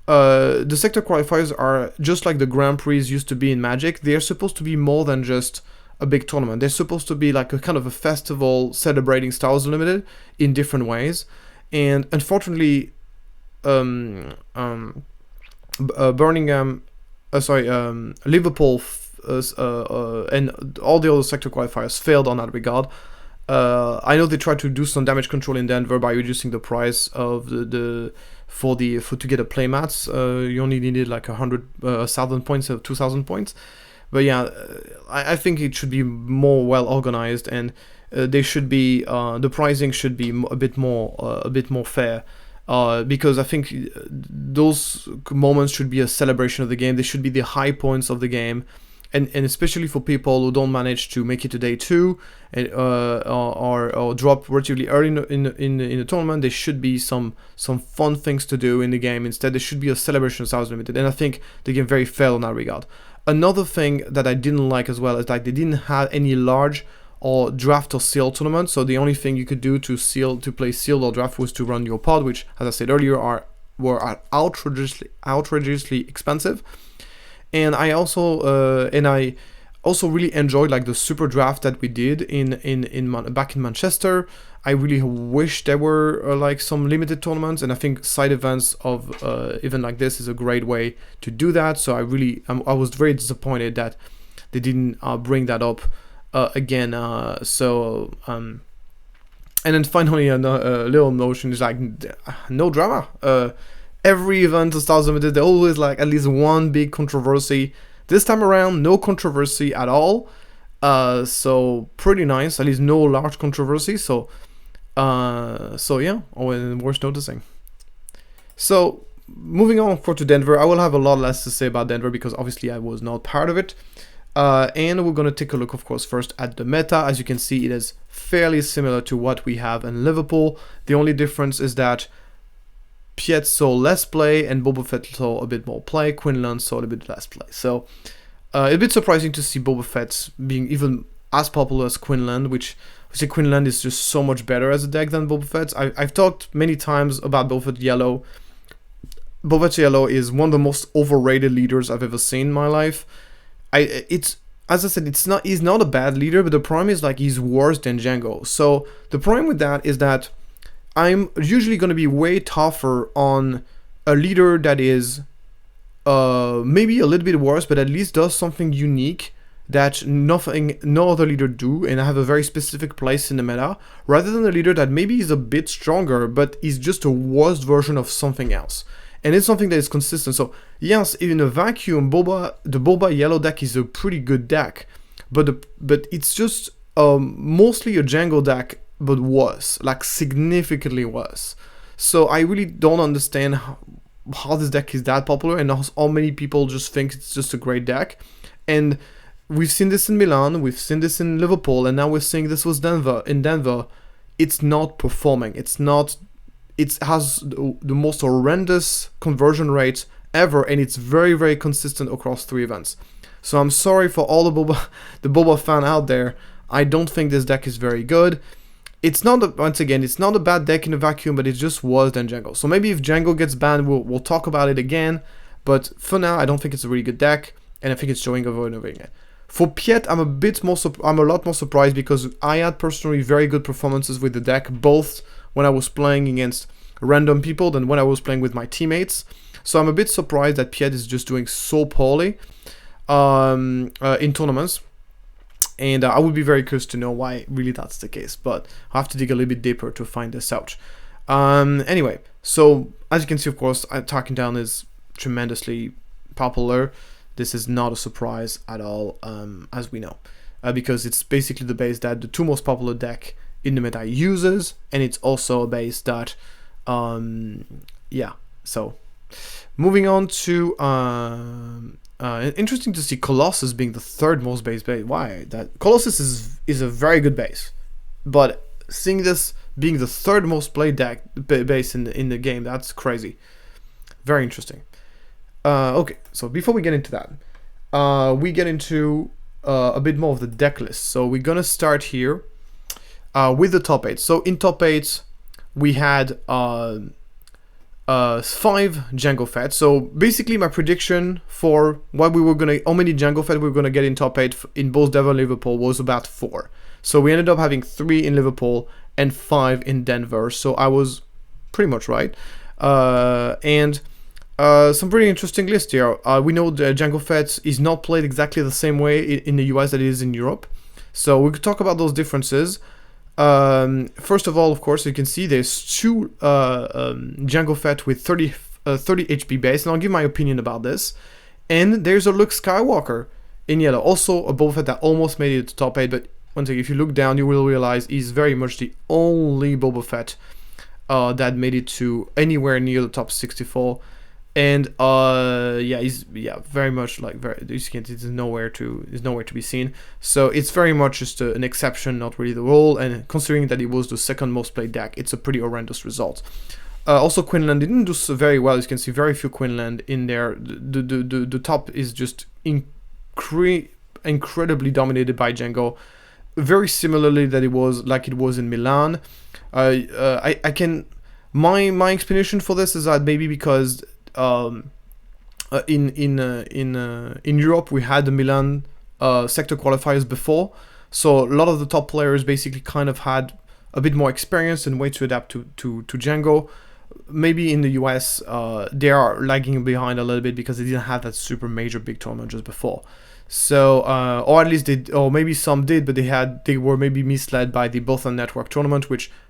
The sector qualifiers are just like the Grand Prix used to be in Magic. They are supposed to be more than just a big tournament. They're supposed to be like a kind of a festival celebrating Star Wars Unlimited in different ways. And unfortunately, Liverpool and all the other sector qualifiers failed on that regard. I know they tried to do some damage control in Denver by reducing the price of the for to get a playmats. You only needed like 1,000 points or 2,000 points. But yeah, I think it should be more well organized, and they should be the pricing should be a bit more fair. Because I think those moments should be a celebration of the game. They should be the high points of the game, and especially for people who don't manage to make it to day 2 or drop relatively early in the tournament. There should be some fun things to do in the game. Instead, there should be a celebration of Stars Limited, and I think the game very failed in that regard. Another thing that I didn't like as well is that they didn't have any large or draft or seal tournament. So the only thing you could do to play sealed or draft was to run your pod, which, as I said earlier, were outrageously expensive. And I also really enjoyed like the super draft that we did back in Manchester. I really wish there were like some limited tournaments, and I think side events of event like this is a great way to do that. So I was very disappointed that they didn't bring that up again. And then finally, a little notion is like no drama. Every event of Stars Limited, there always like at least one big controversy. This time around, no controversy at all. So pretty nice. At least no large controversy. So yeah, worth noticing. So moving on to Denver, I will have a lot less to say about Denver because obviously I was not part of it. And we're going to take a look, of course, first at the meta. As you can see, it is fairly similar to what we have in Liverpool. The only difference is that Piet saw less play and Boba Fett saw a bit more play. Quinlan saw a bit less play. So it's a bit surprising to see Boba Fett being even as popular as Quinlan, which obviously Quinlan is just so much better as a deck than Boba Fett. I've talked many times about Boba Fett Yellow. Boba Fett Yellow is one of the most overrated leaders I've ever seen in my life. As I said, he's not a bad leader, but the problem is like he's worse than Jango. So the problem with that is that I'm usually going to be way tougher on a leader that is maybe a little bit worse, but at least does something unique that no other leader do, and I have a very specific place in the meta, rather than a leader that maybe is a bit stronger, but is just a worse version of something else. And it's something that is consistent. So yes, in a vacuum, the Boba Yellow deck is a pretty good deck, but it's just mostly a Jango deck, but worse, like significantly worse. So I really don't understand how this deck is that popular and how many people just think it's just a great deck. And we've seen this in Milan, we've seen this in Liverpool, and now we're seeing this was in Denver. It's not performing. It has the most horrendous conversion rate ever, and it's very, very consistent across 3 events. So I'm sorry for all the Boba fan out there. I don't think this deck is very good. It's not a bad deck in a vacuum, but it's just worse than Jango. So maybe if Jango gets banned, we'll talk about it again. But for now, I don't think it's a really good deck, and I think it's showing over and over again. For Piet, I'm a lot more surprised because I had personally very good performances with the deck, both when I was playing against random people than when I was playing with my teammates. So I'm a bit surprised that Piet is just doing so poorly in tournaments. And I would be very curious to know why really that's the case, but I have to dig a little bit deeper to find this out. Anyway, so as you can see, of course, Talking Down is tremendously popular. This is not a surprise at all, as we know, because it's basically the base that the 2 most popular deck in the meta uses, and it's also a base that, so moving on to interesting to see Colossus being the 3rd most base. Why? That Colossus is a very good base, but seeing this being the 3rd most played base in the game, that's crazy. Very interesting. Okay, so before we get into that, we get into a bit more of the deck list. So we're gonna start here with the top 8. So in top 8, we had 5 Jango Fett. So basically my prediction for how many Jango Fett we were gonna get in top 8 in both Denver and Liverpool was about 4. So we ended up having 3 in Liverpool and 5 in Denver. So I was pretty much right. And some pretty interesting list here. We know that Jango Fett is not played exactly the same way in the US that it is in Europe. So we could talk about those differences. First of all, of course, you can see there's two Jango Fett with 30 HP base, and I'll give my opinion about this. And there's a Luke Skywalker in yellow, also a Boba Fett that almost made it to top 8, but once again, if you look down, you will realize he's very much the only Boba Fett that made it to anywhere near the top 64. And he's very much like it's nowhere to be seen. So it's very much just an exception, not really the rule. And considering that it was the second most played deck, it's a pretty horrendous result. Also, Quinlan didn't do so very well. As you can see, very few Quinlan in there. The top is just incredibly dominated by Jango. Very similarly that it was in Milan. I can my explanation for this is that maybe because in Europe we had the Milan sector qualifiers before, so a lot of the top players basically kind of had a bit more experience and way to adapt to Jango. Maybe in the US they are lagging behind a little bit because they didn't have that super major big tournament just before. So, or at least or maybe some did, but they were maybe misled by the Both on Network tournament,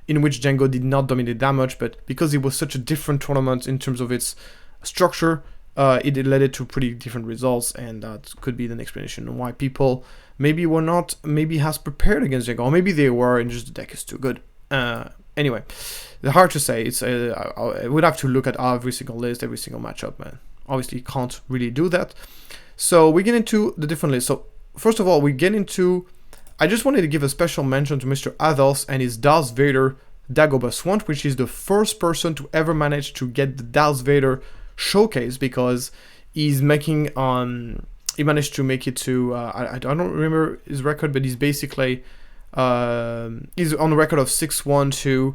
in which Jango did not dominate that much, but because it was such a different tournament in terms of its structure, it led to pretty different results, and that could be an explanation why people maybe were not as prepared against Jango, or maybe they were and just the deck is too good. Anyway, it's hard to say. I would have to look at every single list, every single matchup, man. Obviously, can't really do that. So we get into the different lists. So first of all, I just wanted to give a special mention to Mr. Athos and his Darth Vader Dagobah Swamp, which is the first person to ever manage to get the Darth Vader showcase, because he's making he managed to make it to I don't remember his record, but he's basically he's on the record of 6-1-2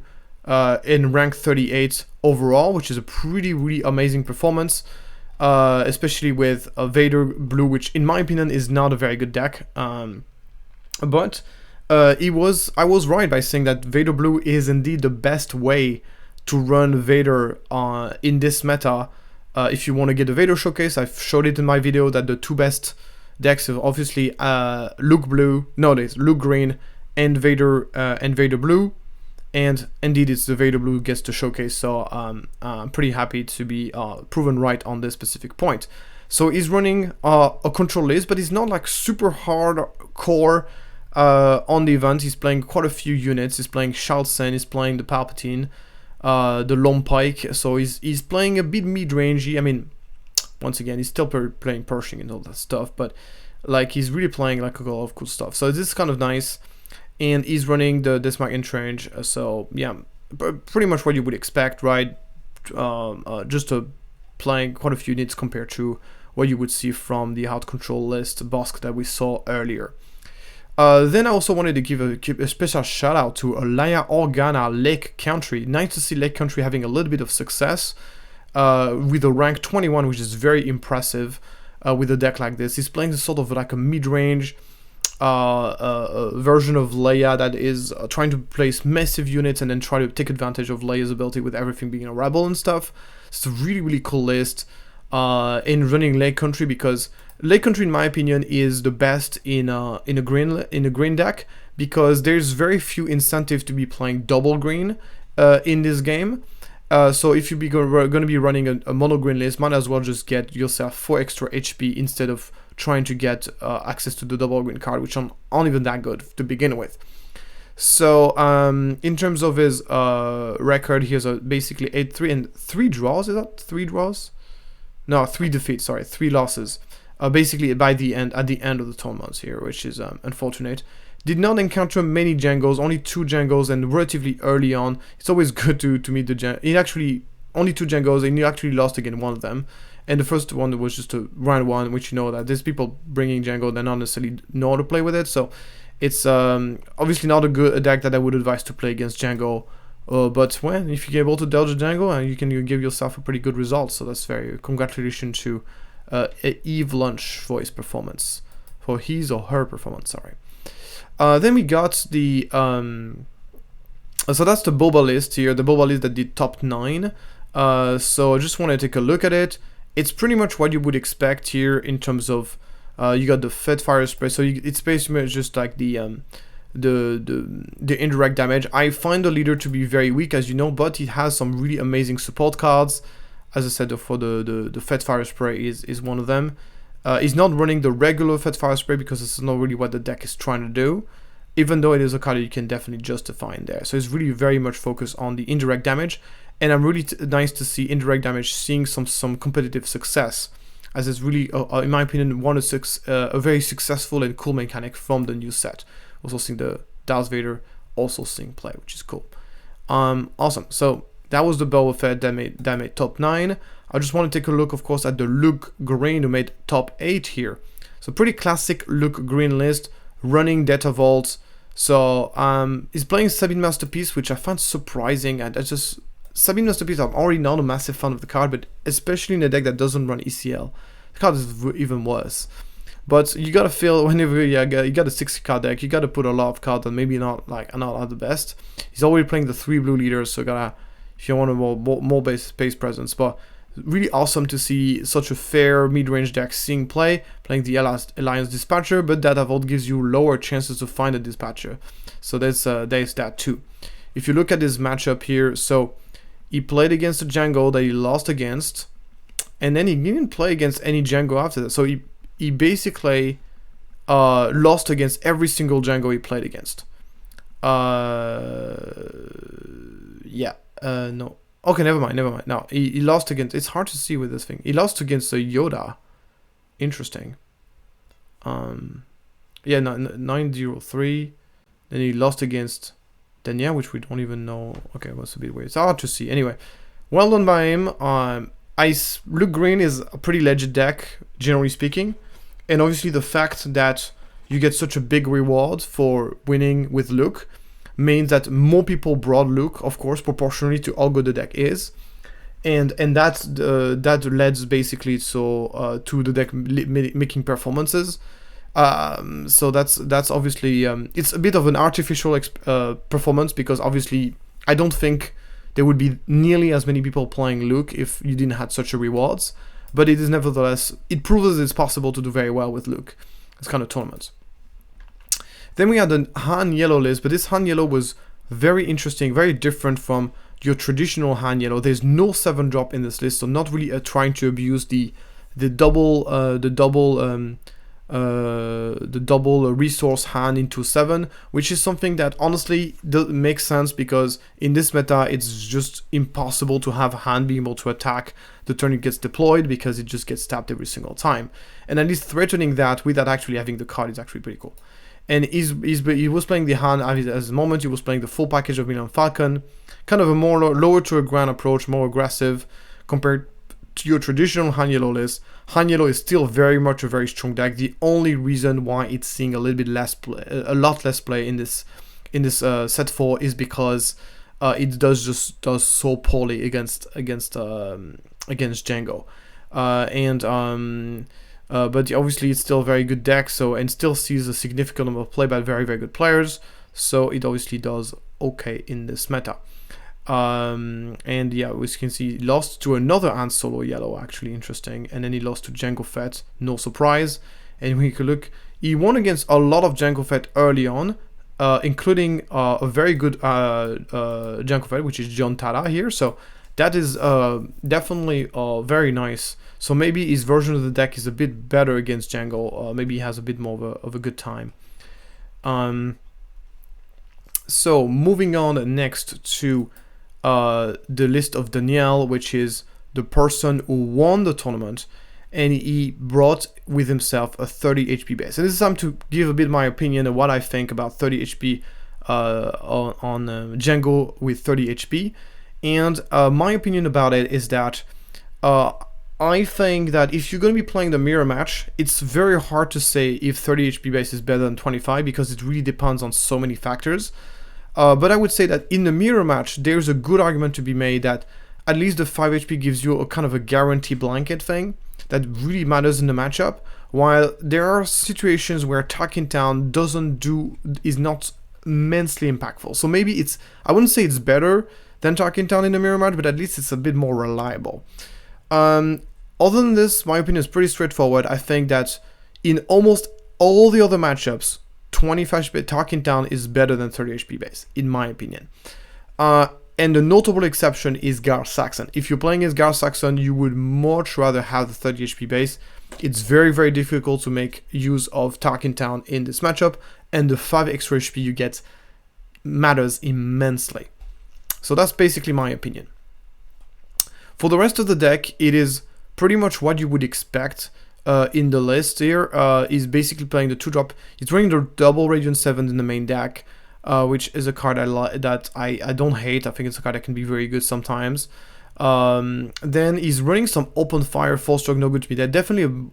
in rank 38 overall, which is a really amazing performance. Especially with Vader Blue, which in my opinion is not a very good deck. But I was right by saying that Vader Blue is indeed the best way to run Vader in this meta. If you want to get a Vader showcase, I've showed it in my video that the two best decks are obviously Luke Green and Vader Blue. And indeed, it's the Vader Blue who gets the showcase, so I'm pretty happy to be proven right on this specific point. So he's running a control list, but he's not like super hardcore on the event. He's playing quite a few units. He's playing Shalsen, he's playing the Palpatine, the Long Pike. So he's playing a bit mid-rangey. I mean, once again, he's still playing Pershing and all that stuff, but like he's really playing like a lot of cool stuff. So this is kind of nice. And he's running the Desmark Entrange, so yeah, pretty much what you would expect, right? Just playing quite a few units compared to what you would see from the out control list Bosk that we saw earlier. Then I also wanted to give a special shout out to Alaya Organa Lake Country. Nice to see Lake Country having a little bit of success with a rank 21, which is very impressive with a deck like this. He's playing sort of like a mid-range version of Leia that is trying to place massive units and then try to take advantage of Leia's ability with everything being a rebel and stuff. It's a really cool list in running Lake Country, because Lake Country, in my opinion, is the best in a green deck, because there's very few incentives to be playing double green in this game. So if you're going to be running a mono green list, might as well just get yourself 4 extra HP instead of trying to get access to the double green card, which aren't even that good to begin with. So in terms of his record, he has basically 8-3 and 3 draws. Is that 3 draws? No, 3 defeats. Sorry, 3 losses. Basically at the end of the tournaments here, which is unfortunate. Did not encounter many Jangos, only 2 Jangos, and relatively early on. It's always good to meet the Jango. He actually only 2 Jangos, and he actually lost again one of them. And the first one was just a round 1, which you know that there's people bringing Jango that not necessarily know how to play with it. So it's obviously not a deck that I would advise to play against Jango. But well, if you're able to dodge a Jango, you can give yourself a pretty good result. So that's congratulations to Eve Lunch for his performance, for his or her performance. Sorry. Then we got the so that's the Boba list here. The Boba list that did top 9. So I just want to take a look at it. It's pretty much what you would expect here in terms of you got the Fett Fire Spray. So it's basically just like the the indirect damage. I find the leader to be very weak, as you know, but he has some really amazing support cards. As I said, for the Fett Fire Spray is one of them. He's not running the regular Fett Fire Spray because it's not really what the deck is trying to do, even though it is a card that you can definitely justify in there. So it's really very much focused on the indirect damage, and I'm really nice to see indirect damage seeing some competitive success, as it's really, in my opinion, a very successful and cool mechanic from the new set. Also seeing the Darth Vader also seeing play, which is cool. Awesome. So that was the Boba Fett that made top 9. I just want to take a look, of course, at the Luke Green, who made top 8 here. So pretty classic Luke Green list, running Data Vault. So he's playing Sabine Masterpiece, which I find surprising. Sabine Masterpiece, I'm already not a massive fan of the card, but especially in a deck that doesn't run ECL, the card is even worse. But you gotta feel whenever you got a 60 card deck, you gotta put a lot of cards that maybe not at the best. He's already playing the 3 blue leaders, so if you want a more base presence. But really awesome to see such a fair mid-range deck seeing play, playing the Alliance Dispatcher, but Data Vault gives you lower chances to find a Dispatcher. So there's that too. If you look at this matchup here, so he played against a Jango that he lost against, and then he didn't play against any Jango after that. So he basically lost against every single Jango he played against. No. Okay, never mind. No, he lost against... It's hard to see with this thing. He lost against a Yoda. Interesting. 903. Then he lost against Denya, which we don't even know. Okay, it was a bit weird. It's hard to see. Anyway, well done by him. Luke Green is a pretty legit deck, generally speaking. And obviously the fact that you get such a big reward for winning with Luke means that more people brought Luke, of course, proportionally to how good the deck is, and that leads basically to the deck making performances. So that's obviously it's a bit of an artificial performance, because obviously I don't think there would be nearly as many people playing Luke if you didn't have such a rewards. But it is nevertheless, it proves that it's possible to do very well with Luke. This kind of tournaments. Then we had the Han Yellow list, but this Han Yellow was very interesting, very different from your traditional Han Yellow. There's no 7-drop in this list, so not really trying to abuse the double resource Han into 7, which is something that honestly makes sense, because in this meta it's just impossible to have Han being able to attack the turn it gets deployed, because it just gets tapped every single time. And at least threatening that without actually having the card is actually pretty cool. And he was playing the Han at the moment. He was playing the full package of Millennium Falcon, kind of a more lower to a ground approach, more aggressive compared to your traditional Han Yellow list. Han Yellow is still very much a very strong deck. The only reason why it's seeing a little bit less play, a lot less play in this set 4 is because it does so poorly against Jango, but obviously it's still a very good deck, and still sees a significant number of play by very, very good players, so it obviously does okay in this meta. And yeah, as you can see, he lost to another Han Solo Yellow, actually interesting, and then he lost to Jango Fett, no surprise. And when you can look, he won against a lot of Jango Fett early on, including a very good Jango Fett, which is John Tara here, so that is definitely very nice. So maybe his version of the deck is a bit better against Jango. Maybe he has a bit more of a good time. So moving on next to the list of Daniel, which is the person who won the tournament, and he brought with himself a 30 HP base. And this is time to give a bit my opinion of what I think about 30 HP on Jango with 30 HP. And my opinion about it is that I think that if you're going to be playing the mirror match, it's very hard to say if 30 HP base is better than 25, because it really depends on so many factors. But I would say that in the mirror match, there's a good argument to be made that at least the 5 HP gives you a kind of a guarantee blanket thing that really matters in the matchup, while there are situations where Talking Town is not immensely impactful. So maybe I wouldn't say it's better than Talking Town in the mirror match, but at least it's a bit more reliable. Other than this, my opinion is pretty straightforward. I think that in almost all the other matchups, 25 HP Talking Town is better than 30 HP base, in my opinion. And the notable exception is Gar Saxon. If you're playing as Gar Saxon, you would much rather have the 30 HP base. It's very, very difficult to make use of Talking Town in this matchup, and the 5 extra HP you get matters immensely. So that's basically my opinion. For the rest of the deck, it is pretty much what you would expect in the list here. Is basically playing the 2-drop. It's running the double Radiant 7 in the main deck, which is a card that I don't hate. I think it's a card that can be very good sometimes. Then he's running some Open Fire, Full Stroke, No Good to Me. They're definitely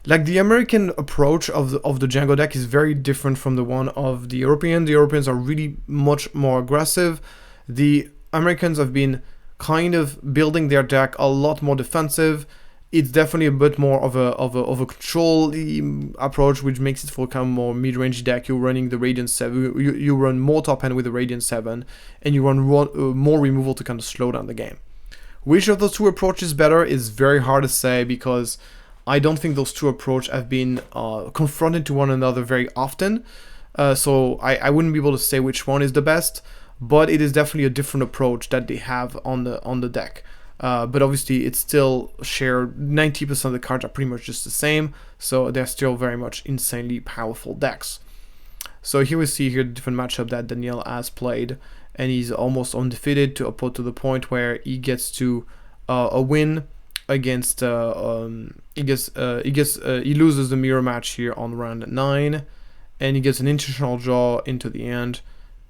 like the American approach of the Jango deck is very different from the one of the European. The Europeans are really much more aggressive. The Americans have been kind of building their deck a lot more defensive. It's definitely a bit more of a control approach, which makes it for kind of more mid-range deck. You're running the Radiant 7, you run more top end with the Radiant 7, and you run more removal to kind of slow down the game. Which of those two approaches better is very hard to say, because I don't think those two approaches have been confronted to one another very often. So I wouldn't be able to say which one is the best, but it is definitely a different approach that they have on the deck. But obviously it's still shared. 90% of the cards are pretty much just the same, so they're still very much insanely powerful decks. So here we see here the different matchup that Daniel has played, and he's almost undefeated to the point where he gets to a win against he loses the mirror match here on round 9, and he gets an intentional draw into the end,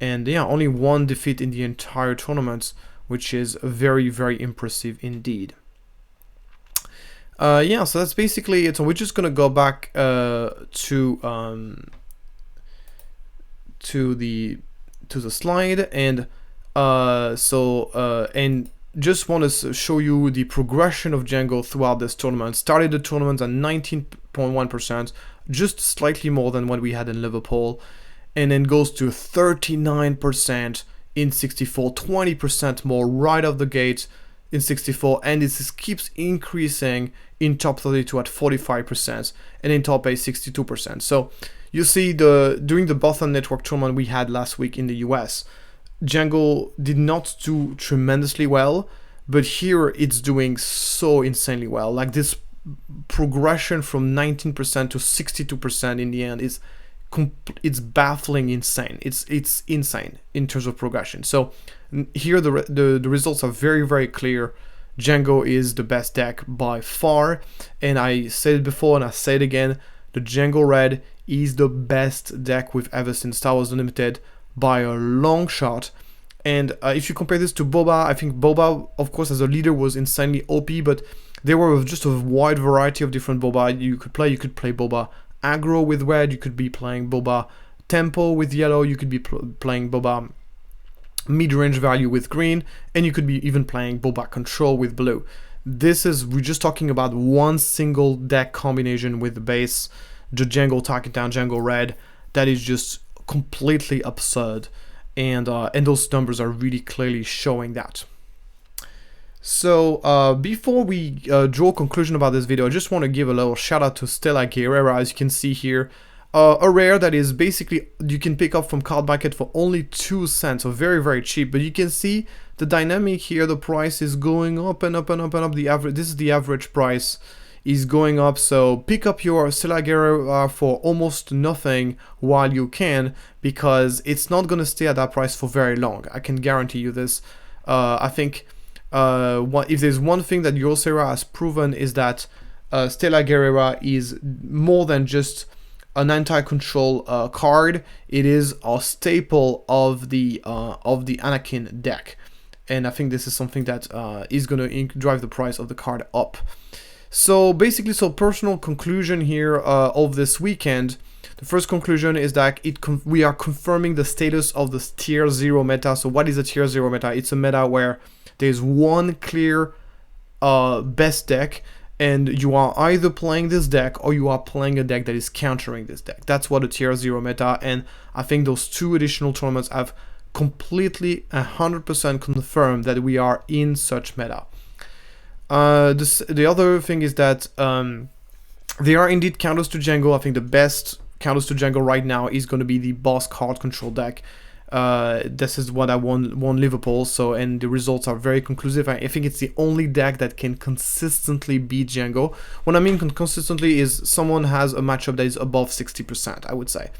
and yeah, only one defeat in the entire tournament, which is very, very impressive indeed. Yeah, so that's basically it. So we're just gonna go back to the slide, and and just want to show you the progression of Jango throughout this tournament. Started the tournament at 19.1%, just slightly more than what we had in Liverpool, and then goes to 39% in 64, 20% more right off the gate in 64, and it keeps increasing in top 32 at 45%, and in top 8 62%. So you see, during the Boston Network tournament we had last week in the US, Jango did not do tremendously well, but here it's doing so insanely well. Like, this progression from 19% to 62% in the end is it's baffling, insane. It's insane in terms of progression. So here the results are very, very clear. Jango is the best deck by far, and I said it before and I say it again, the Jango Red is the best deck we've ever seen Star Wars Unlimited by a long shot. And if you compare this to Boba, I think Boba, of course, as a leader was insanely OP, but there were just a wide variety of different Boba you could play. You could play Boba aggro with red, you could be playing Boba tempo with yellow, you could be playing Boba mid-range value with green, and you could be even playing Boba control with blue. We're just talking about one single deck combination with the base, the Jango Talking Town, Jango Red, that is just completely absurd, and those numbers are really clearly showing that. So before we draw a conclusion about this video, I just want to give a little shout out to Stella Guerrera. As you can see here, a rare that is basically you can pick up from Card Market for only 2 cents, so very, very cheap. But you can see the dynamic here, the price is going up and up and up and up. This is the average price is going up, so pick up your Stella Guerrera for almost nothing while you can, because it's not going to stay at that price for very long. I can guarantee you this. I think if there's one thing that Yosera has proven is that Stella Guerrera is more than just an anti-control card. It is a staple of the Anakin deck, and I think this is something that is going to drive the price of the card up. So basically, personal conclusion here of this weekend. The first conclusion is that we are confirming the status of the tier 0 meta. So what is a tier 0 meta? It's a meta where there's one clear best deck, and you are either playing this deck or you are playing a deck that is countering this deck. That's what a tier 0 meta, and I think those 2 additional tournaments have completely 100% confirmed that we are in such meta. The other thing is that there are indeed counters to Jango. I think the best counters to Jango right now is going to be the boss card control deck. This is what I won Liverpool, so, and the results are very conclusive. I think it's the only deck that can consistently beat Jango. What I mean consistently is someone has a matchup that is above 60%, I would say.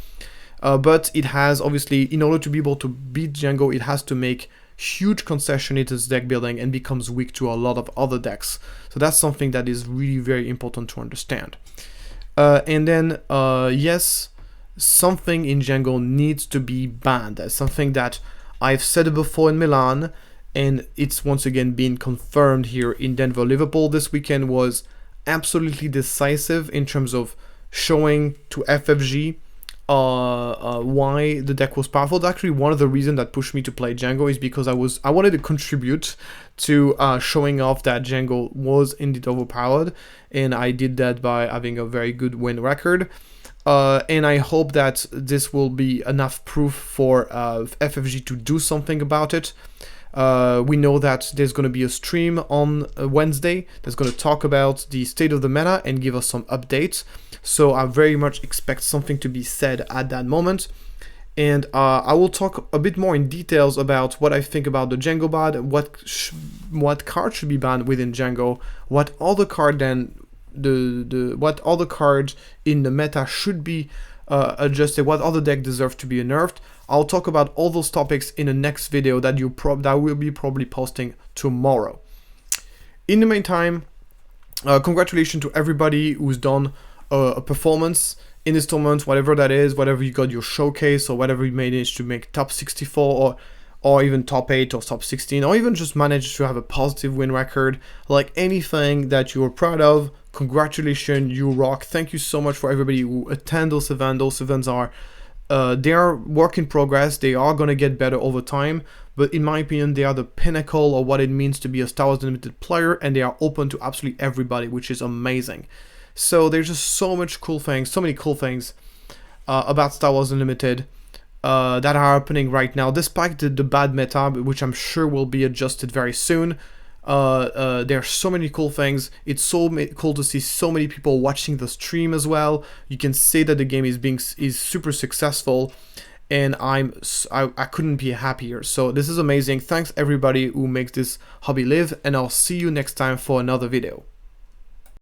But it has, obviously, in order to be able to beat Jango, it has to make huge concession in its deck building and becomes weak to a lot of other decks. So that's something that is really very important to understand. And then, yes, something in Jango needs to be banned. That's something that I've said before in Milan, and it's once again been confirmed here in Denver. Liverpool this weekend was absolutely decisive in terms of showing to FFG why the deck was powerful. Actually, one of the reasons that pushed me to play Jango is because I wanted to contribute to showing off that Jango was indeed overpowered, and I did that by having a very good win record. And I hope that this will be enough proof for FFG to do something about it. We know that there's going to be a stream on Wednesday that's going to talk about the state of the meta and give us some updates. So I very much expect something to be said at that moment. And I will talk a bit more in details about what I think about the Jango ban, what card should be banned within Jango, what other card then what other cards in the meta should be adjusted, what other deck deserve to be nerfed. I'll talk about all those topics in the next video that will be probably posting tomorrow. In the meantime, congratulations to everybody who's done a performance in this tournament, whatever that is, whatever you got your showcase or whatever you managed to make top 64 or even top 8 or top 16, or even just managed to have a positive win record, like anything that you're proud of. Congratulations, you rock. Thank you so much for everybody who attend those events. Those events are they are work in progress. They are going to get better over time, but in my opinion, they are the pinnacle of what it means to be a Star Wars Unlimited player, and they are open to absolutely everybody, which is amazing. So there's just so many cool things about Star Wars Unlimited that are happening right now, despite the bad meta, which I'm sure will be adjusted very soon. There are so many cool things. It's so cool to see so many people watching the stream as well. You can see that the game is super successful, and I couldn't be happier. So this is amazing. Thanks everybody who makes this hobby live, and I'll see you next time for another video.